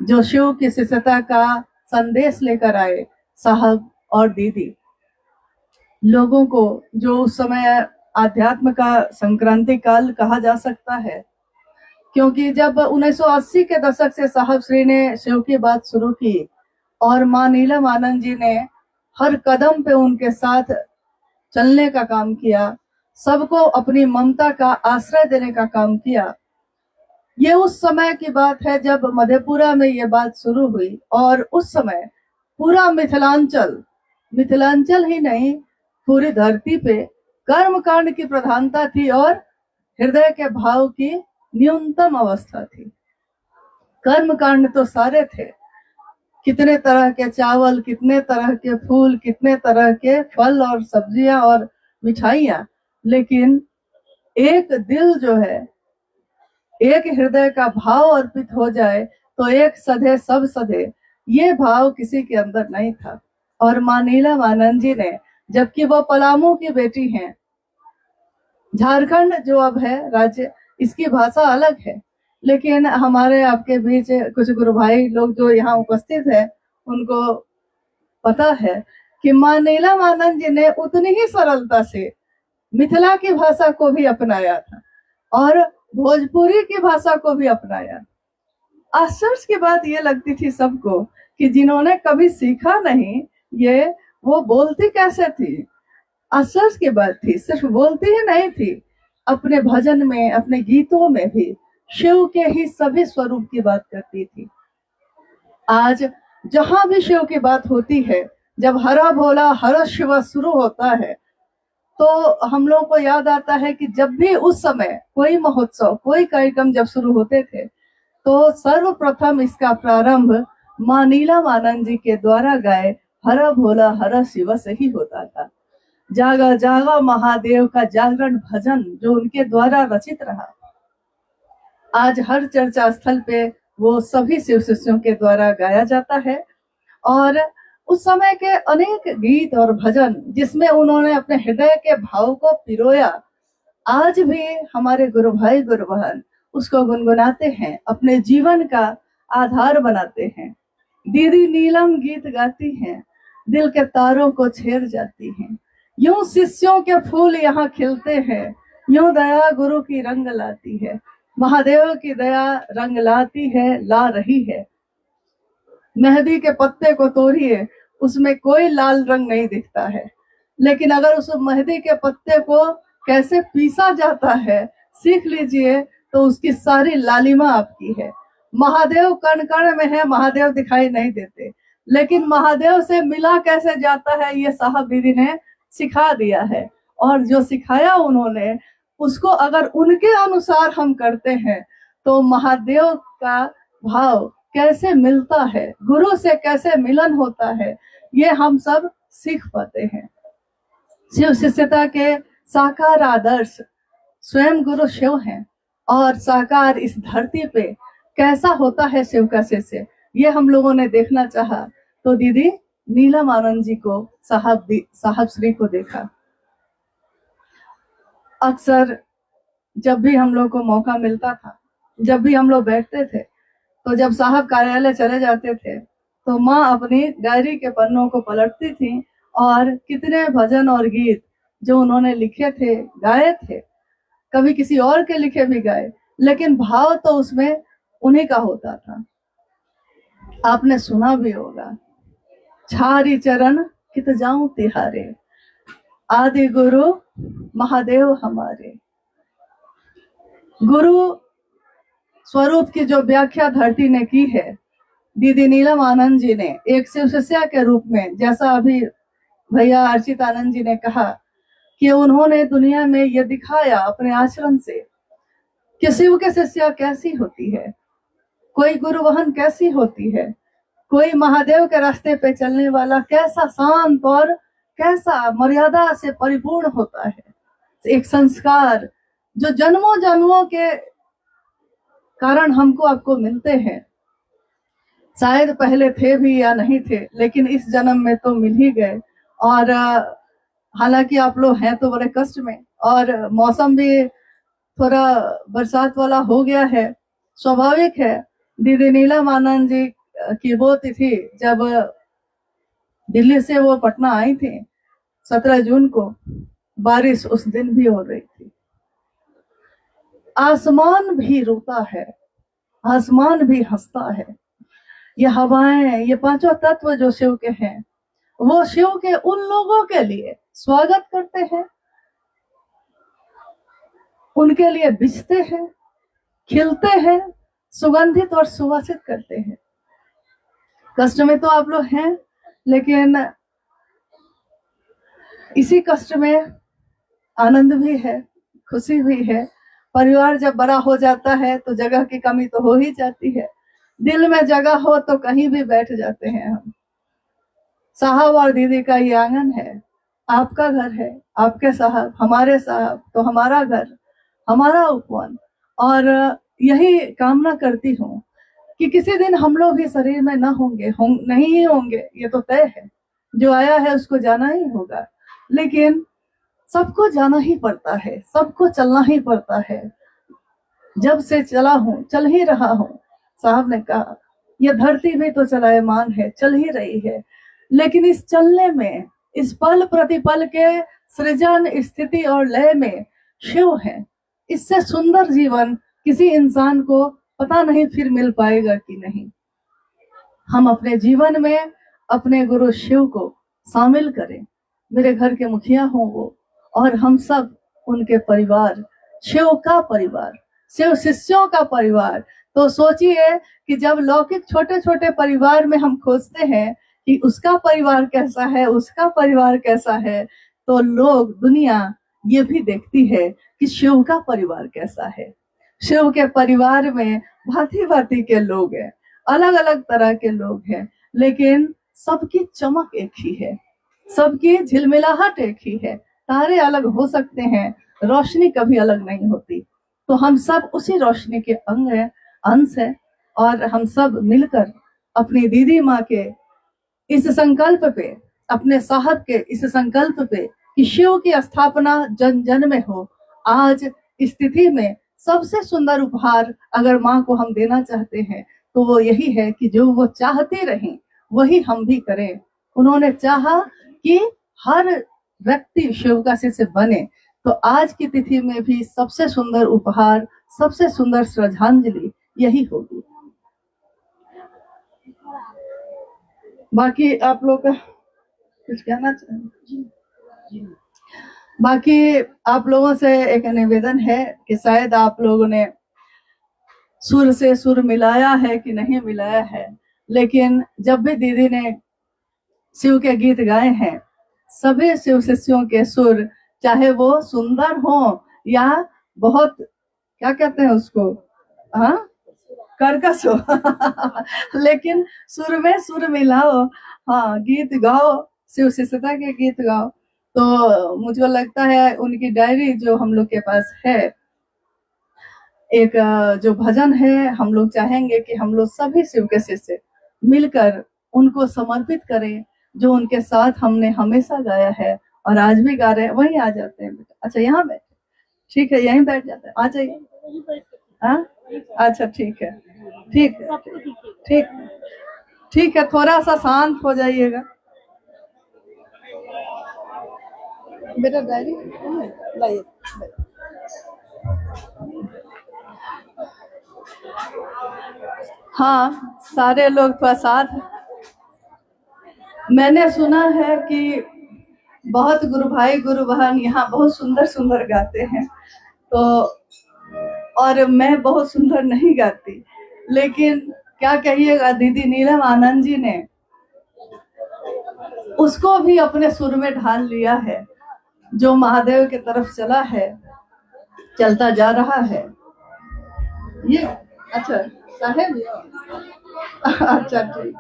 जो शिव की शिष्यता का संदेश लेकर आए साहब और दीदी। लोगों को जो उस समय आध्यात्म का संक्रांति काल कहा जा सकता है, क्योंकि जब 1980 के दशक से साहब श्री ने शिव की बात शुरू की और माँ नीलमानंद जी ने हर कदम पे उनके साथ चलने का काम किया, सबको अपनी ममता का आश्रय देने का काम किया। ये उस समय की बात है जब मधेपुरा में ये बात शुरू हुई, और उस समय पूरा मिथिलांचल ही नहीं, पूरी धरती पे कर्म कांड की प्रधानता थी और हृदय के भाव की न्यूनतम अवस्था थी। कर्म कांड तो सारे थे, कितने तरह के चावल, कितने तरह के फूल, कितने तरह के फल और सब्जियां और मिठाइयां, लेकिन एक दिल जो है, एक हृदय का भाव अर्पित हो जाए तो एक सधे सब सधे, ये भाव किसी के अंदर नहीं था। और माँ नीलमानंद जी ने, जबकि वो पलामू की बेटी हैं, झारखंड जो अब है राज्य, इसकी भाषा अलग है, लेकिन हमारे आपके बीच कुछ गुरु भाई लोग जो यहाँ उपस्थित है उनको पता है कि माँ नीलमानंद जी ने उतनी ही सरलता से मिथिला की भाषा को भी अपनाया था। और भोजपुरी की भाषा को भी अपनाया। आश्चर्य की बात ये लगती थी सबको कि जिन्होंने कभी सीखा नहीं, ये वो बोलती कैसे थी। आश्चर्य की बात थी, सिर्फ बोलती ही नहीं थी, अपने भजन में, अपने गीतों में भी शिव के ही सभी स्वरूप की बात करती थी। आज जहां भी शिव की बात होती है, जब हरा भोला हर शिव शुरू होता है, तो हम लोग को याद आता है कि जब भी उस समय कोई महोत्सव, कोई कार्यक्रम जब शुरू होते थे, तो सर्वप्रथम इसका प्रारंभ माँ नीलम आनंद जी के द्वारा गाए हरा भोला हर शिव से ही होता था। जागा जागा महादेव का जागरण भजन जो उनके द्वारा रचित रहा, आज हर चर्चा स्थल पे वो सभी शिव शिष्यों के द्वारा गाया जाता है। और उस समय के अनेक गीत और भजन जिसमें उन्होंने अपने हृदय के भाव को पिरोया, आज भी हमारे गुरु भाई गुरु बहन उसको गुनगुनाते हैं, अपने जीवन का आधार बनाते हैं। दीदी नीलम गीत गाती हैं, दिल के तारों को छेड़ जाती हैं। यूं शिष्यों के फूल यहाँ खिलते हैं, यूं दया गुरु की रंग लाती है। महादेव की दया रंग लाती है, ला रही है। मेहंदी के पत्ते को तोड़िए, उसमें कोई लाल रंग नहीं दिखता है, लेकिन अगर उस मेहंदी के पत्ते को कैसे पीसा जाता है सीख लीजिए, तो उसकी सारी लालिमा आपकी है। महादेव कण कण में है, महादेव दिखाई नहीं देते, लेकिन महादेव से मिला कैसे जाता है ये साहब दीदी ने सिखा दिया है। और जो सिखाया उन्होंने, उसको अगर उनके अनुसार हम करते हैं, तो महादेव का भाव कैसे मिलता है, गुरु से कैसे मिलन होता है, ये हम सब सीख पाते हैं। शिव शिष्यता के साकार आदर्श स्वयं गुरु शिव हैं, और साकार इस धरती पे कैसा होता है शिव का शिष्य, ये हम लोगों ने देखना चाहा, तो दीदी नीलम आनंद जी को, साहब श्री को देखा। अक्सर जब भी हम लोग को मौका मिलता था, जब भी हम लोग बैठते थे, तो जब साहब कार्यालय चले जाते थे, तो माँ अपनी डायरी के पन्नों को पलटती थी और कितने भजन और गीत जो उन्होंने लिखे थे, गाए थे, कभी किसी और के लिखे भी गाए, लेकिन भाव तो उसमें उन्हीं का होता था। आपने सुना भी होगा, छारी चरण कित जाऊं तिहारे, आदि गुरु महादेव हमारे। गुरु स्वरूप की जो व्याख्या धरती ने की है, दीदी नीलम आनंद जी ने एक शिव शिष्या के रूप में, जैसा अभी भैया अर्चित आनंद जी ने कहा कि उन्होंने दुनिया में ये दिखाया अपने आचरण से कि शिव के शिष्या कैसी होती है, कोई गुरुवहन कैसी होती है, कोई महादेव के रास्ते पे चलने वाला कैसा शांत और कैसा मर्यादा से परिपूर्ण होता है। एक संस्कार जो जन्मों जन्मों के कारण हमको आपको मिलते हैं, शायद पहले थे भी या नहीं थे, लेकिन इस जन्म में तो मिल ही गए। और हालांकि आप लोग हैं तो बड़े कष्ट में, और मौसम भी थोड़ा बरसात वाला हो गया है, स्वाभाविक है। दीदी नीलम आनंद जी की वो तिथि जब दिल्ली से वो पटना आई थी 17 जून को, बारिश उस दिन भी हो रही थी। आसमान भी रोता है, आसमान भी हंसता है। ये हवाएं, ये पांचों तत्व जो शिव के हैं, वो शिव के उन लोगों के लिए स्वागत करते हैं, उनके लिए बिछते हैं, खिलते हैं, सुगंधित और सुवासित करते हैं। कष्ट में तो आप लोग हैं, लेकिन इसी कष्ट में आनंद भी है, खुशी भी है। परिवार जब बड़ा हो जाता है तो जगह की कमी तो हो ही जाती है। दिल में जगह हो तो कहीं भी बैठ जाते हैं हम। साहब और दीदी का ये आंगन है, आपका घर है, आपके साहब, हमारे साहब तो हमारा घर, हमारा उपवन। और यही कामना करती हूँ कि किसी दिन हम लोग भी शरीर में ना होंगे, नहीं ही होंगे, ये तो तय है। जो आया है उसको जाना ही होगा, लेकिन सबको जाना ही पड़ता है, सबको चलना ही पड़ता है। जब से चला हूँ, चल ही रहा हूँ। साहब ने कहा यह धरती भी तो चलायमान है, चल ही रही है, लेकिन इस चलने में, इस पल प्रतिपल के सृजन, स्थिति और लय में शिव है। इससे सुंदर जीवन किसी इंसान को पता नहीं फिर मिल पाएगा कि नहीं। हम अपने जीवन में अपने गुरु शिव को शामिल करें। मेरे घर के मुखिया हों वो, और हम सब उनके परिवार, शिव का परिवार, शिव शिष्यों का परिवार। तो सोचिए कि जब लौकिक छोटे छोटे परिवार में हम खोजते हैं कि उसका परिवार कैसा है, उसका परिवार कैसा है, तो लोग, दुनिया ये भी देखती है कि शिव का परिवार कैसा है। शिव के परिवार में भांति भांति के लोग हैं, अलग अलग तरह के लोग हैं, लेकिन सबकी चमक एक ही है, सबकी झिलमिलाहट एक ही है। तारे अलग हो सकते हैं, रोशनी कभी अलग नहीं होती। तो हम सब उसी रोशनी के अंग हैं, अंश है, और हम सब मिलकर अपनी दीदी माँ के इस संकल्प पे, अपने साहब के इस संकल्प पे कि शिव की स्थापना जन जन में हो, आज स्थिति में सबसे सुंदर उपहार अगर माँ को हम देना चाहते हैं तो वो यही है कि जो वो चाहती रहीं वही हम भी करें। उन्होंने चाहा कि हर व्यक्ति शिव का शिष्य बने, तो आज की तिथि में भी सबसे सुंदर उपहार, सबसे सुंदर श्रद्धांजलि यही होगी। बाकी आप लोग का कुछ कहना चाहिए? बाकी आप लोगों से एक निवेदन है कि शायद आप लोगों ने सुर से सुर मिलाया है कि नहीं मिलाया है, लेकिन जब भी दीदी ने शिव के गीत गाए हैं, सभी शिव शिष्यों के सुर, चाहे वो सुंदर हो या बहुत, क्या कहते हैं उसको, हाँ, कर्कश हो लेकिन सुर में सुर मिलाओ, हाँ, गीत गाओ, शिव शिष्यता के गीत गाओ। तो मुझे लगता है उनकी डायरी जो हम लोग के पास है, एक जो भजन है, हम लोग चाहेंगे कि हम लोग सभी शिव के शिष्य मिलकर उनको समर्पित करें, जो उनके साथ हमने हमेशा गाया है और आज भी गा रहे हैं। वहीं आ जाते हैं बेटा, अच्छा यहाँ बैठे, ठीक है, यहीं बैठ जाते हैं, आ जाइए। हाँ, अच्छा ठीक है, ठीक है, ठीक ठीक है, थोड़ा सा शांत हो जाइएगा बेटा। डायरी लाइए। हाँ, सारे लोग थोड़ा साथ। मैंने सुना है कि बहुत गुरु भाई गुरु बहन यहाँ बहुत सुंदर सुंदर गाते हैं, तो और मैं बहुत सुंदर नहीं गाती, लेकिन क्या कहिएगा, दीदी नीलम आनंद जी ने उसको भी अपने सुर में ढाल लिया है, जो महादेव की तरफ चला है, चलता जा रहा है। ये अच्छा साहेब, अच्छा ठीक,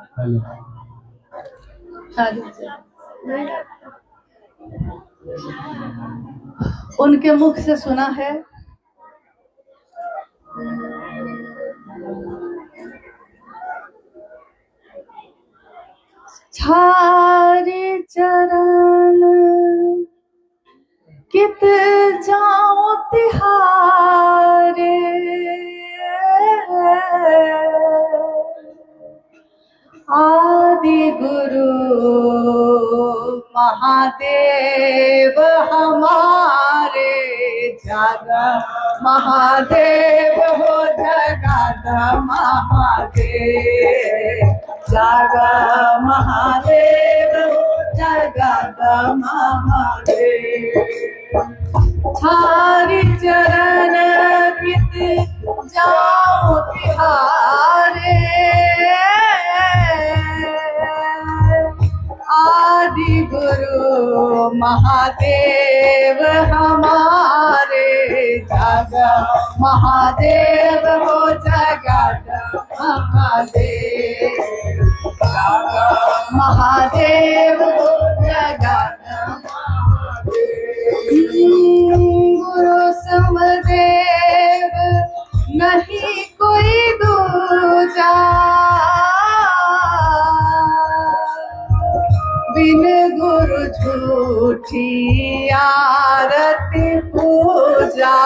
उनके मुख से सुना है। छारे चरण कित जाओ तिहारे, आदि गुरु महादेव हमारे, जागा महादेव हो जगत महादेव, जागा महादेव हो जगत महादेव। छारी चरण कित जाओ तिहारे, आदि गुरु महादेव हमारे, जागा महादेव हो जगत महादेव, जागा महादेव हो जगत महादेव। गुरु समदेव नहीं कोई दूजा, बिन गुरु झूठी आरती पूजा,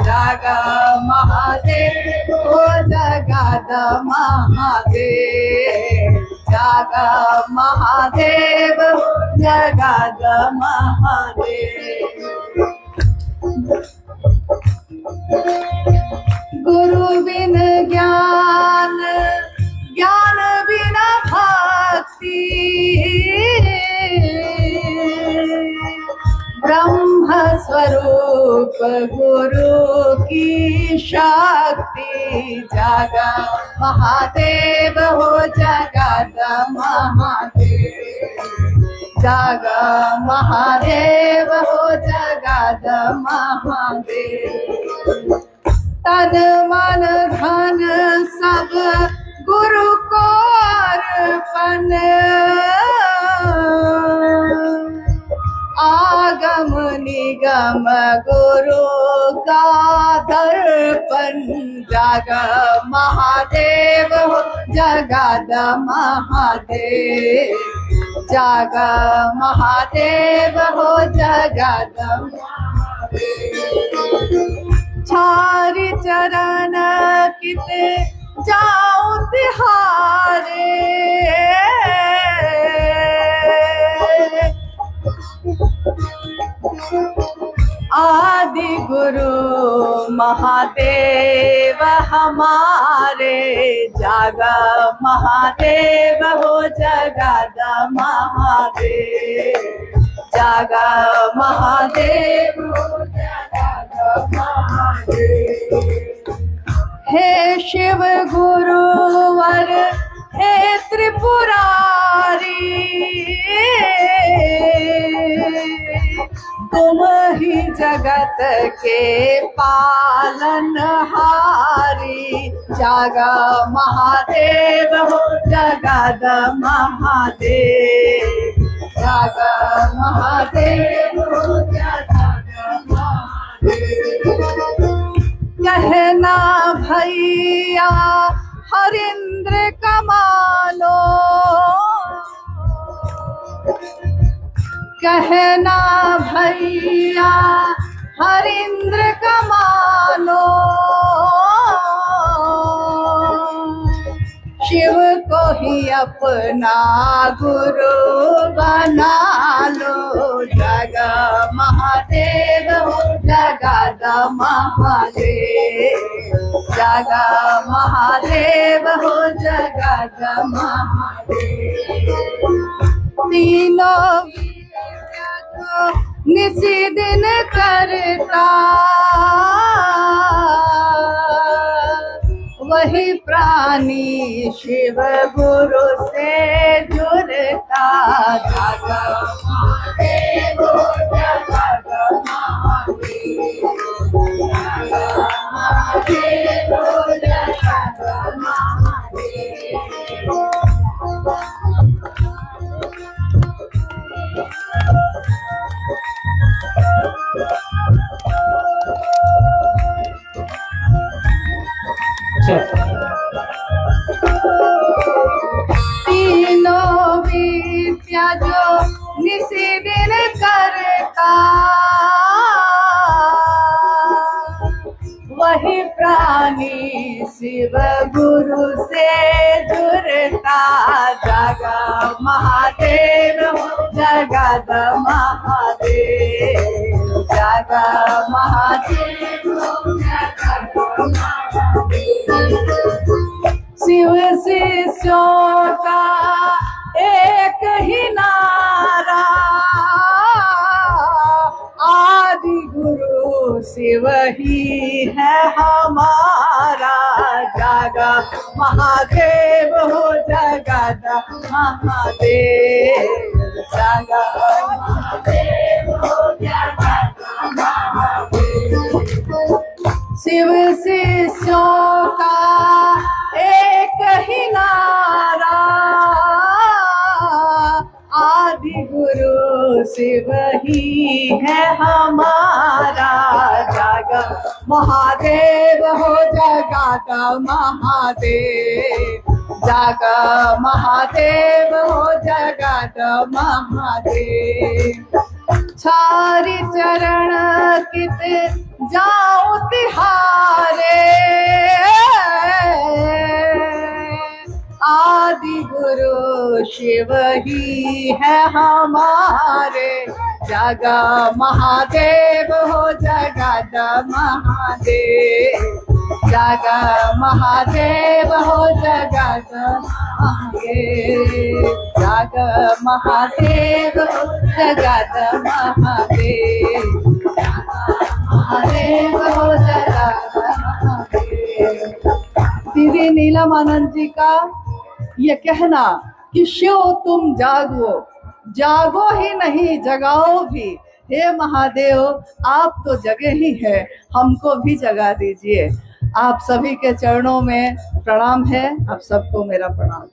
जागा महादेव हो जगत महादेव, जागा महादेव हो जगत महादेव। ब्रह्म स्वरूप गुरु की शक्ति जागा महादेव हो जगत महादेव जागा महादेव हो जगत महादेव तन मन धन सब गुरु को अर्पण आगम निगम गुरु का दर्पण जाग महादेव हो जगत महादेव जाग महादेव हो जगत छारी चरण कित जाऊं तिहारे आदि गुरु महादेव हमारे जागा महादेव हो जगत महादेव जागा महादेव हो जगत महादेव हे शिव गुरुवर हे त्रिपुरारी तुम ही जगत के पालनहारी जागा महादेव हो जगत महादेव जागा महादेव हो जगत महादेव कहना भैया हरिंद्र कमालो कहना भैया हरिंद्र कमालो शिव को ही अपना गुरु बना लो जगा महादेव हो जगत महादेव जगा महादेव हो जगत महादेव तीनों निसी दिन करता वही प्राणी शिव गुरु से जुड़ता जागा महादेव जगत महादेव जागा महादेव जगत महादेव तीनों विद्या जो निसी दिन करता वही प्राणी शिव गुरु से जुड़ता जागा महादेव जगत महादेव जागा महादेव जगत महादेव शिव शिष्यों का एक ही नारा आदि गुरु शिव ही है हमारा जागा महादेव हो जगत महादेव जागा महादेव हो जगत महादेव शिव शिष्यों का एक ही नारा आदि गुरु शिव ही है हमारा जागा महादेव हो जगत महादेव जागा महादेव हो जगत महादेव छारी चरण कित जाऊं तिहारे आदि गुरु शिव ही है हमारे जागा महादेव हो जगत महादेव जाग महादेव हो जगत महादेव, जाग महादेव हो जगत महादेव, महादेव हो जगत महादेव। दीदी नीलम आनंद जी का ये कहना कि शिव तुम जागो, जागो ही नहीं जगाओ भी, हे महादेव आप तो जगे ही है, हमको भी जगा दीजिए। आप सभी के चरणों में प्रणाम है, आप सबको मेरा प्रणाम।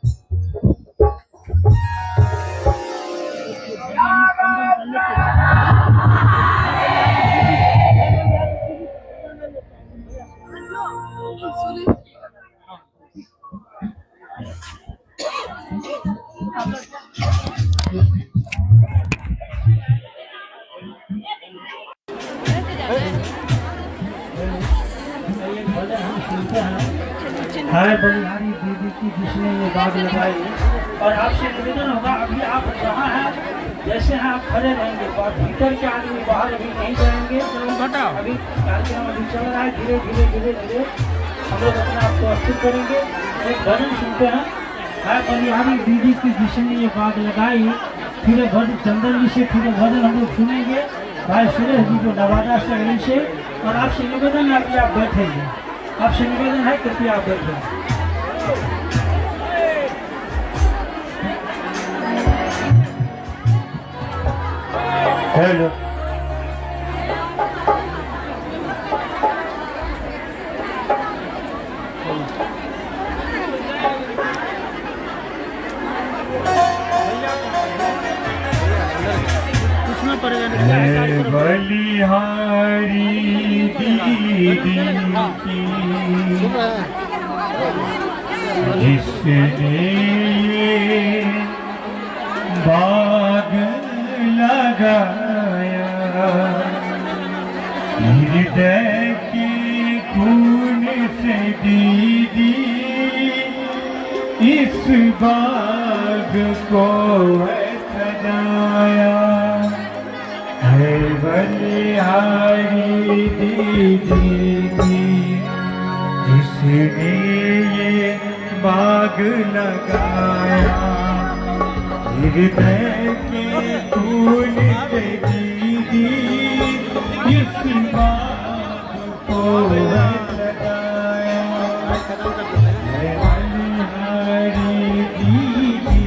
हाय बलिहारी दीदी की जिसने ये बात लगाई। और आपसे निवेदन होगा, अभी आप जहाँ हैं जैसे हैं आप खड़े रहेंगे, और भीतर के आदमी बाहर अभी नहीं जाएंगे। अभी कार्यक्रम अभी चल रहा है, धीरे धीरे धीरे धीरे हम लोग अपने आप को स्थिर करेंगे। एक भजन सुनते हैं, हाय बलिहारी दीदी की जिसने ये बात लगाई। फिर भजन चंदन जी से फिर भजन हम लोग सुनेंगे भाई सुरेश जी जो नवादा से से। और आपसे निवेदन है कि आप बैठेंगे, आपसे निवेदन है कृपया आप बैठें। हेलो बलिहारी दीदी की जिसने बाग लगाया, हृदय के खून से दीदी इस बाग को है सजाया। है बलिहारी दीदी की जिसने ये बाग लगाया, हृदय के खून से दीदी इस बाग को है सजाया। है बलिहारी दीदी।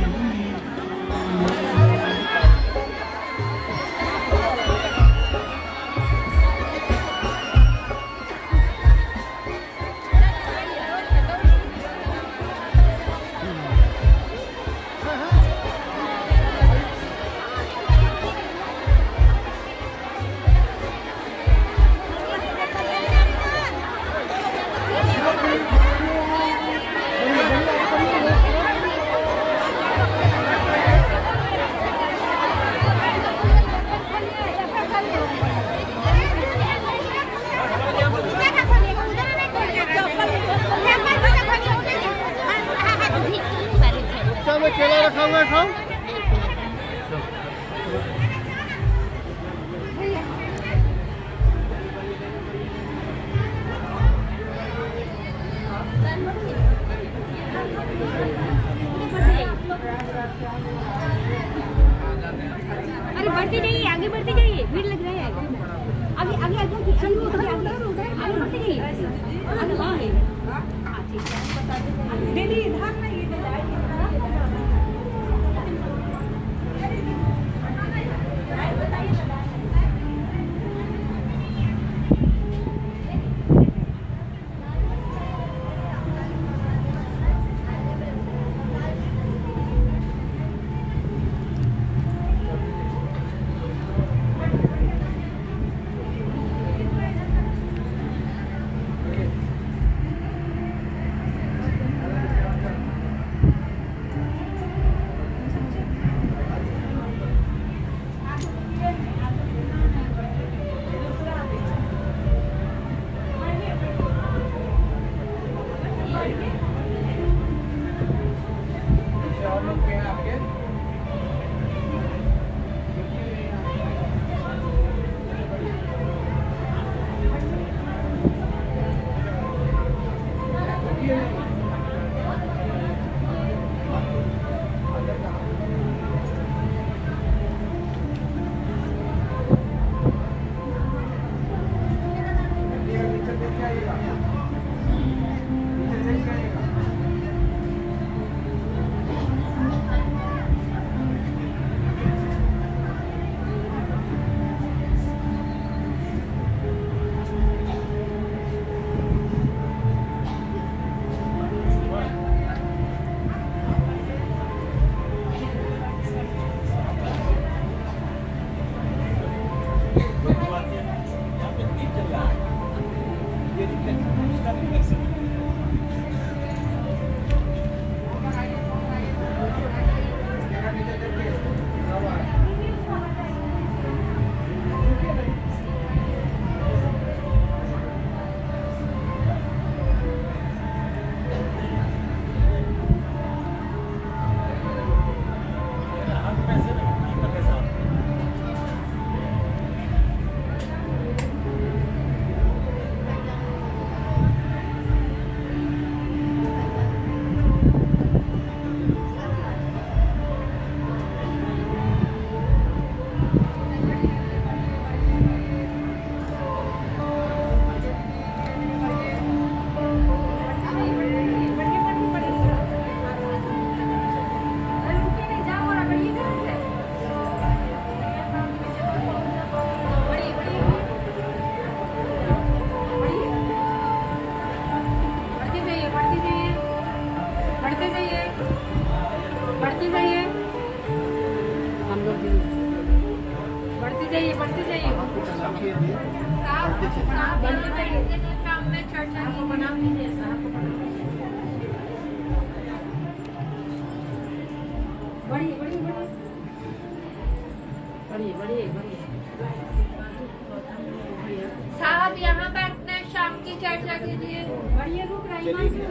साहब यहाँ बैठते हैं शाम की चर्चा के लिए।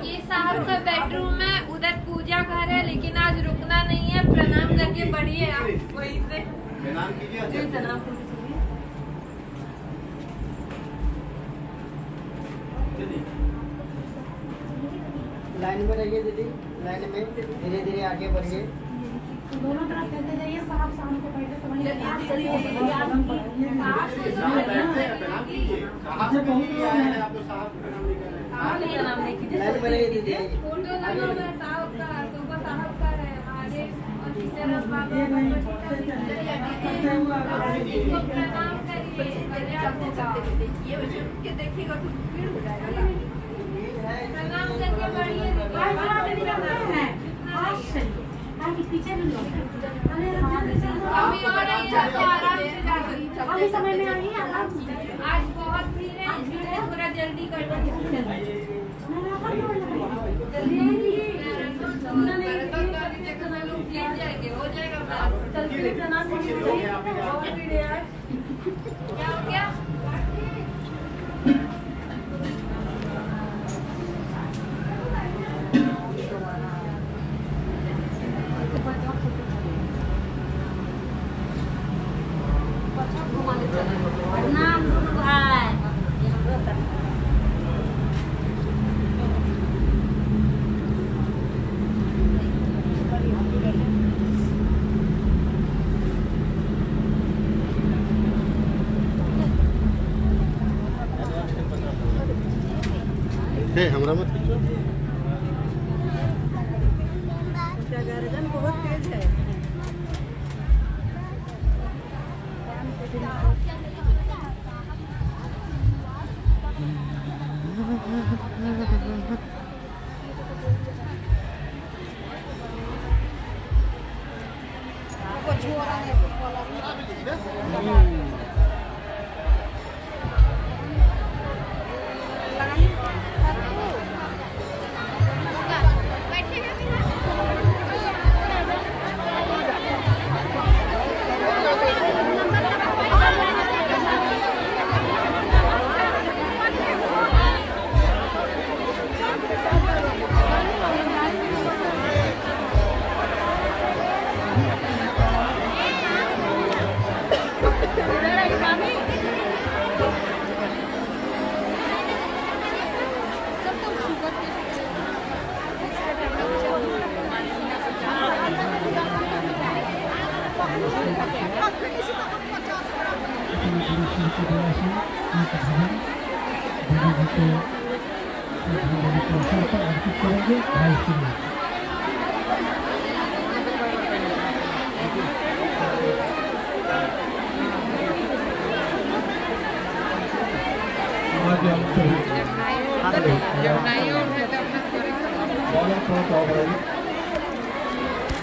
ये साहब का बेडरूम है, उधर पूजा घर है, लेकिन आज रुकना नहीं है। प्रणाम करके बढ़िए आप वहीं से लाइन में रहिए दीदी, लाइन में धीरे धीरे आगे बढ़िए। दोनों तरफ चलते जाइए। साहब शाम को पहले लाइन में रहिए दीदी। फोटो लगा हुआ है साहब का, तुमको साहब का है हमारे और तीसरा बाबा इसको प्रणाम करिए। देखिएगा कुछ भीड़ हो जाएगा। प्रणाम करके बढ़िए पीछे भी अभी और आराम से जाइए। अभी समय में आइए, आराम से। आज बहुत भीड़ है, इसलिए थोड़ा जल्दी कर दो। हो जाएगा। क्या हो गया? प्रणाम भाई। हमरा मत खींचो। गर्दन बहुत तेज है।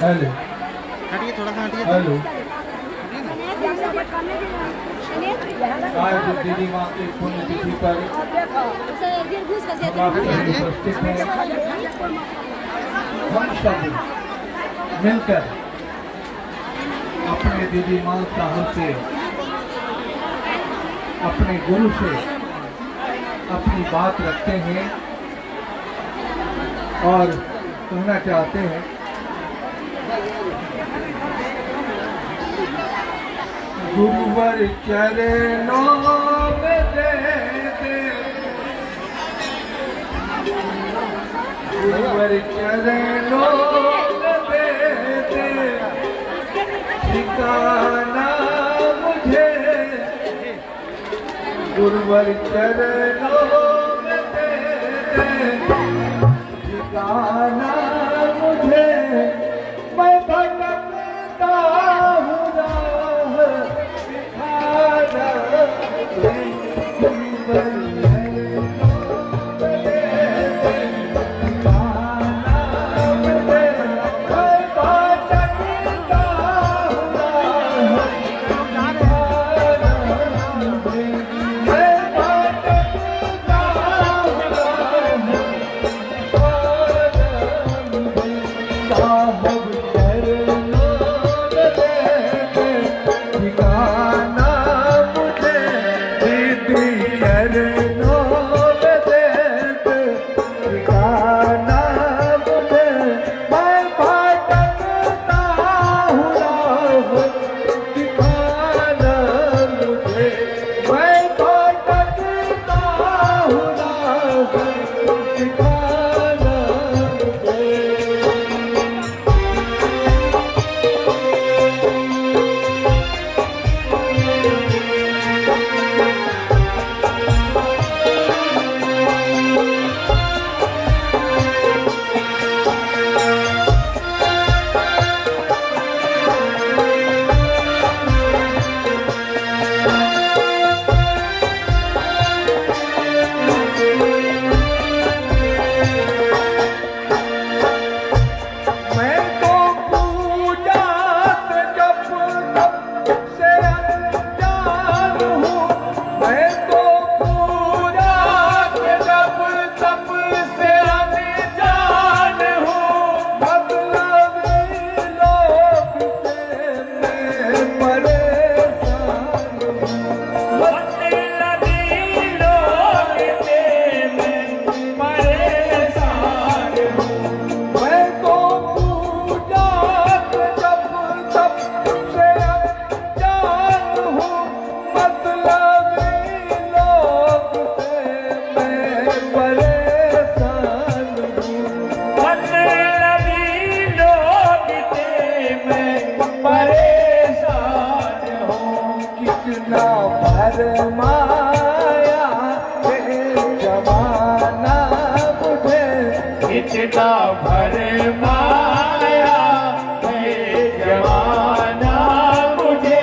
हेलो हटिए, थोड़ा सा हटिए। हेलो आज दीदी माँ की पुण्यतिथि पर हम आपके उपस्थित हैं। हम सब मिलकर अपने दीदी माँ साहब से, अपने गुरु से अपनी बात रखते हैं और कहना चाहते हैं गुरुवर चरणों में दे दे, गुरुवर चरणों में दे दे ठिकाना मुझे, गुरुवर चरणों में दे दे ठिकाना मुझे। मैं भटकता हूँ मैं इतना भर माया है जमाना मुझे,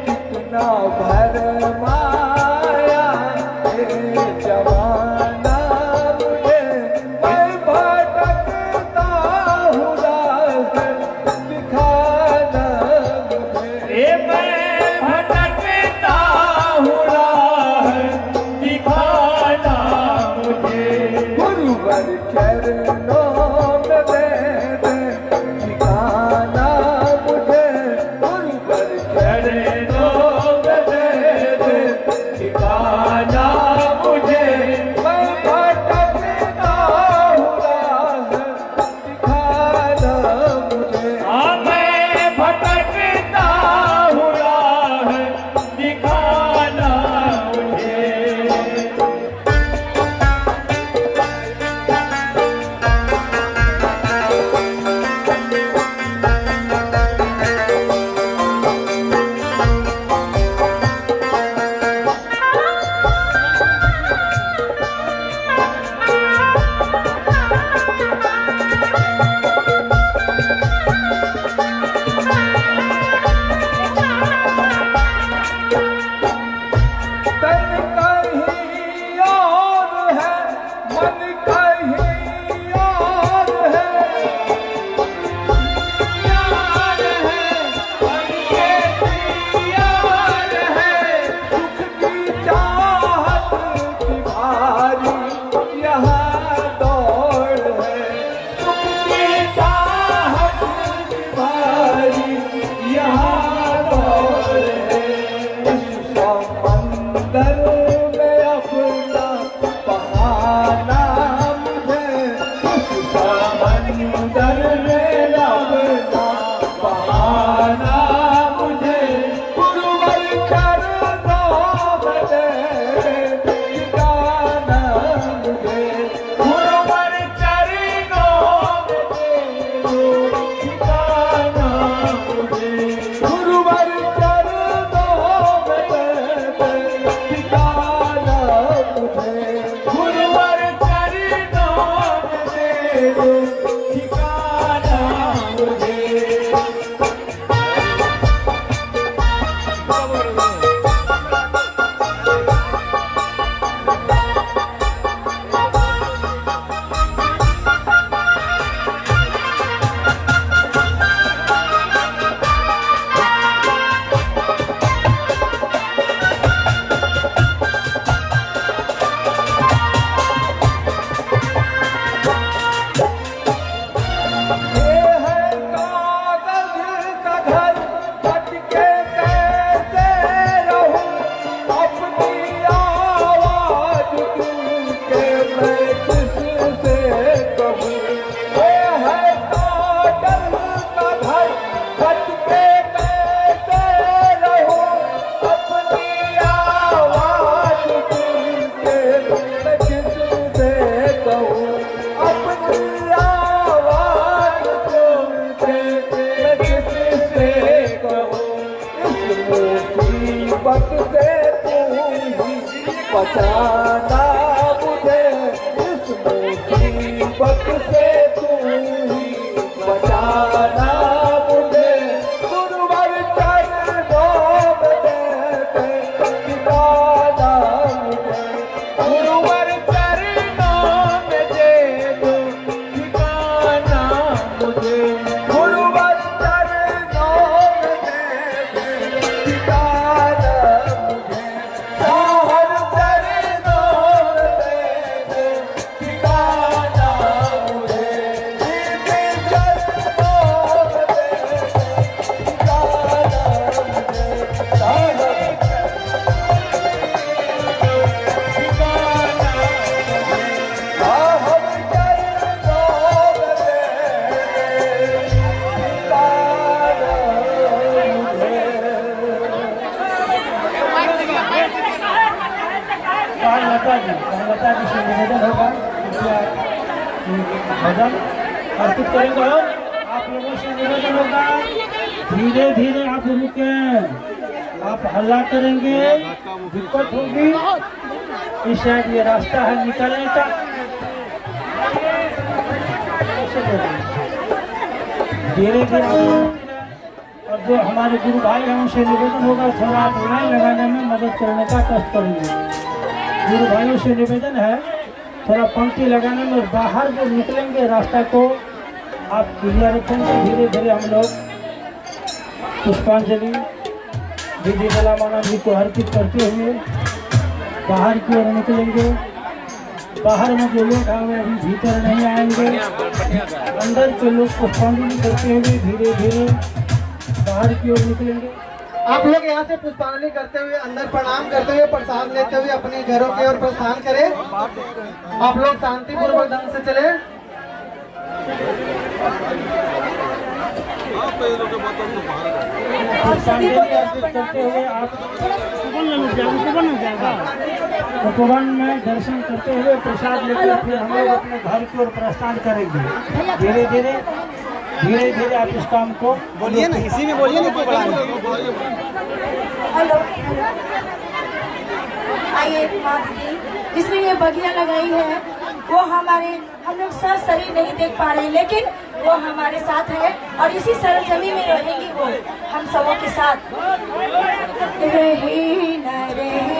कितना भर माया है जमाना मुझे, मैं भटकता हूँ राह दिखाना मुझे, मैं भटकता हूँ राह दिखाना मुझे। गुरुवर चरणों में दे दे ठिकाना मुझे, गुरुवर चरणों में दे दे ठिकाना मुझे, मैं भटकता हूँ राह दिखाना मुझे। मैं भटकता हूँ राह दिखाना मुझे। तन कहीं और है, मन कहीं और है, यार है मन के यार है, सुख की चाहत की भारी यहाँ दौड़ है, सुख की चाहत की भारी यहाँ दौड़ है। इस समंदर में अपना बहाना मुझे, इस समंदर में अपना बहाना मुझे, गुरुवर चरणों में दे ठिकाना मुझे, गुरुवर चरणों में दे ठिकाना मुझे। गुरुवर चरणों में दे ठिकाना बचाना मुझे इस मुसीबत से तू ही बचाना मुझे गुरुवर चरणों में दे ठिकाना मुझे गुरुवर चरणों में दे दो ठिकाना मुझे गुरुवर चरणों में दे ठिकाना मुझे साहब चरणों में दे ठिकाना मुझे दीदी चरणों में दे ठिकाना मुझे साहब माता जी से निवेदन होगा भजन अर्पित करेंगे और आप लोगों से निवेदन होगा धीरे धीरे आप रुके, आप हल्ला करेंगे दिक्कत होगी। इस साइड ये रास्ता है निकलने का, धीरे धीरे और जो हमारे गुरु भाई हैं उनसे निवेदन होगा थोड़ा आप लाइन लगाने में मदद करने का कष्ट करेंगे। गुरु भाइयों से निवेदन है थोड़ा पंक्ति लगाने में, बाहर जो निकलेंगे रास्ता को आप क्लियर रखेंगे। धीरे धीरे हम लोग पुष्पांजलि दीदी बलामानंद जी को अर्पित करते हुए बाहर की ओर निकलेंगे। बाहर में जो लोग हैं अभी भीतर नहीं आएंगे, अंदर के लोग पुष्पांजलि करते हुए धीरे धीरे बाहर की ओर निकलेंगे। आप लोग यहाँ से पुष्पांजलि करते हुए अंदर प्रणाम करते हुए प्रसाद लेते हुए अपने घरों की ओर प्रस्थान करें। आप लोग शांतिपूर्वक ढंग से चले। पुष्पांजलि अर्पित करते हुए आप उपवन में दर्शन करते हुए प्रसाद लेकर फिर हम लोग अपने घर की ओर प्रस्थान करेंगे। धीरे धीरे आप इस काम को बोलिए ना, इसी में बोलिए ना। हेलो आइए माँ दीदी, जिसने ये बगिया लगाई है वो हम लोग सब शरीर नहीं देख पा रहे हैं, लेकिन वो हमारे साथ है और इसी सरजमी में रहेंगी वो हम सबों के साथ। रहे न रहे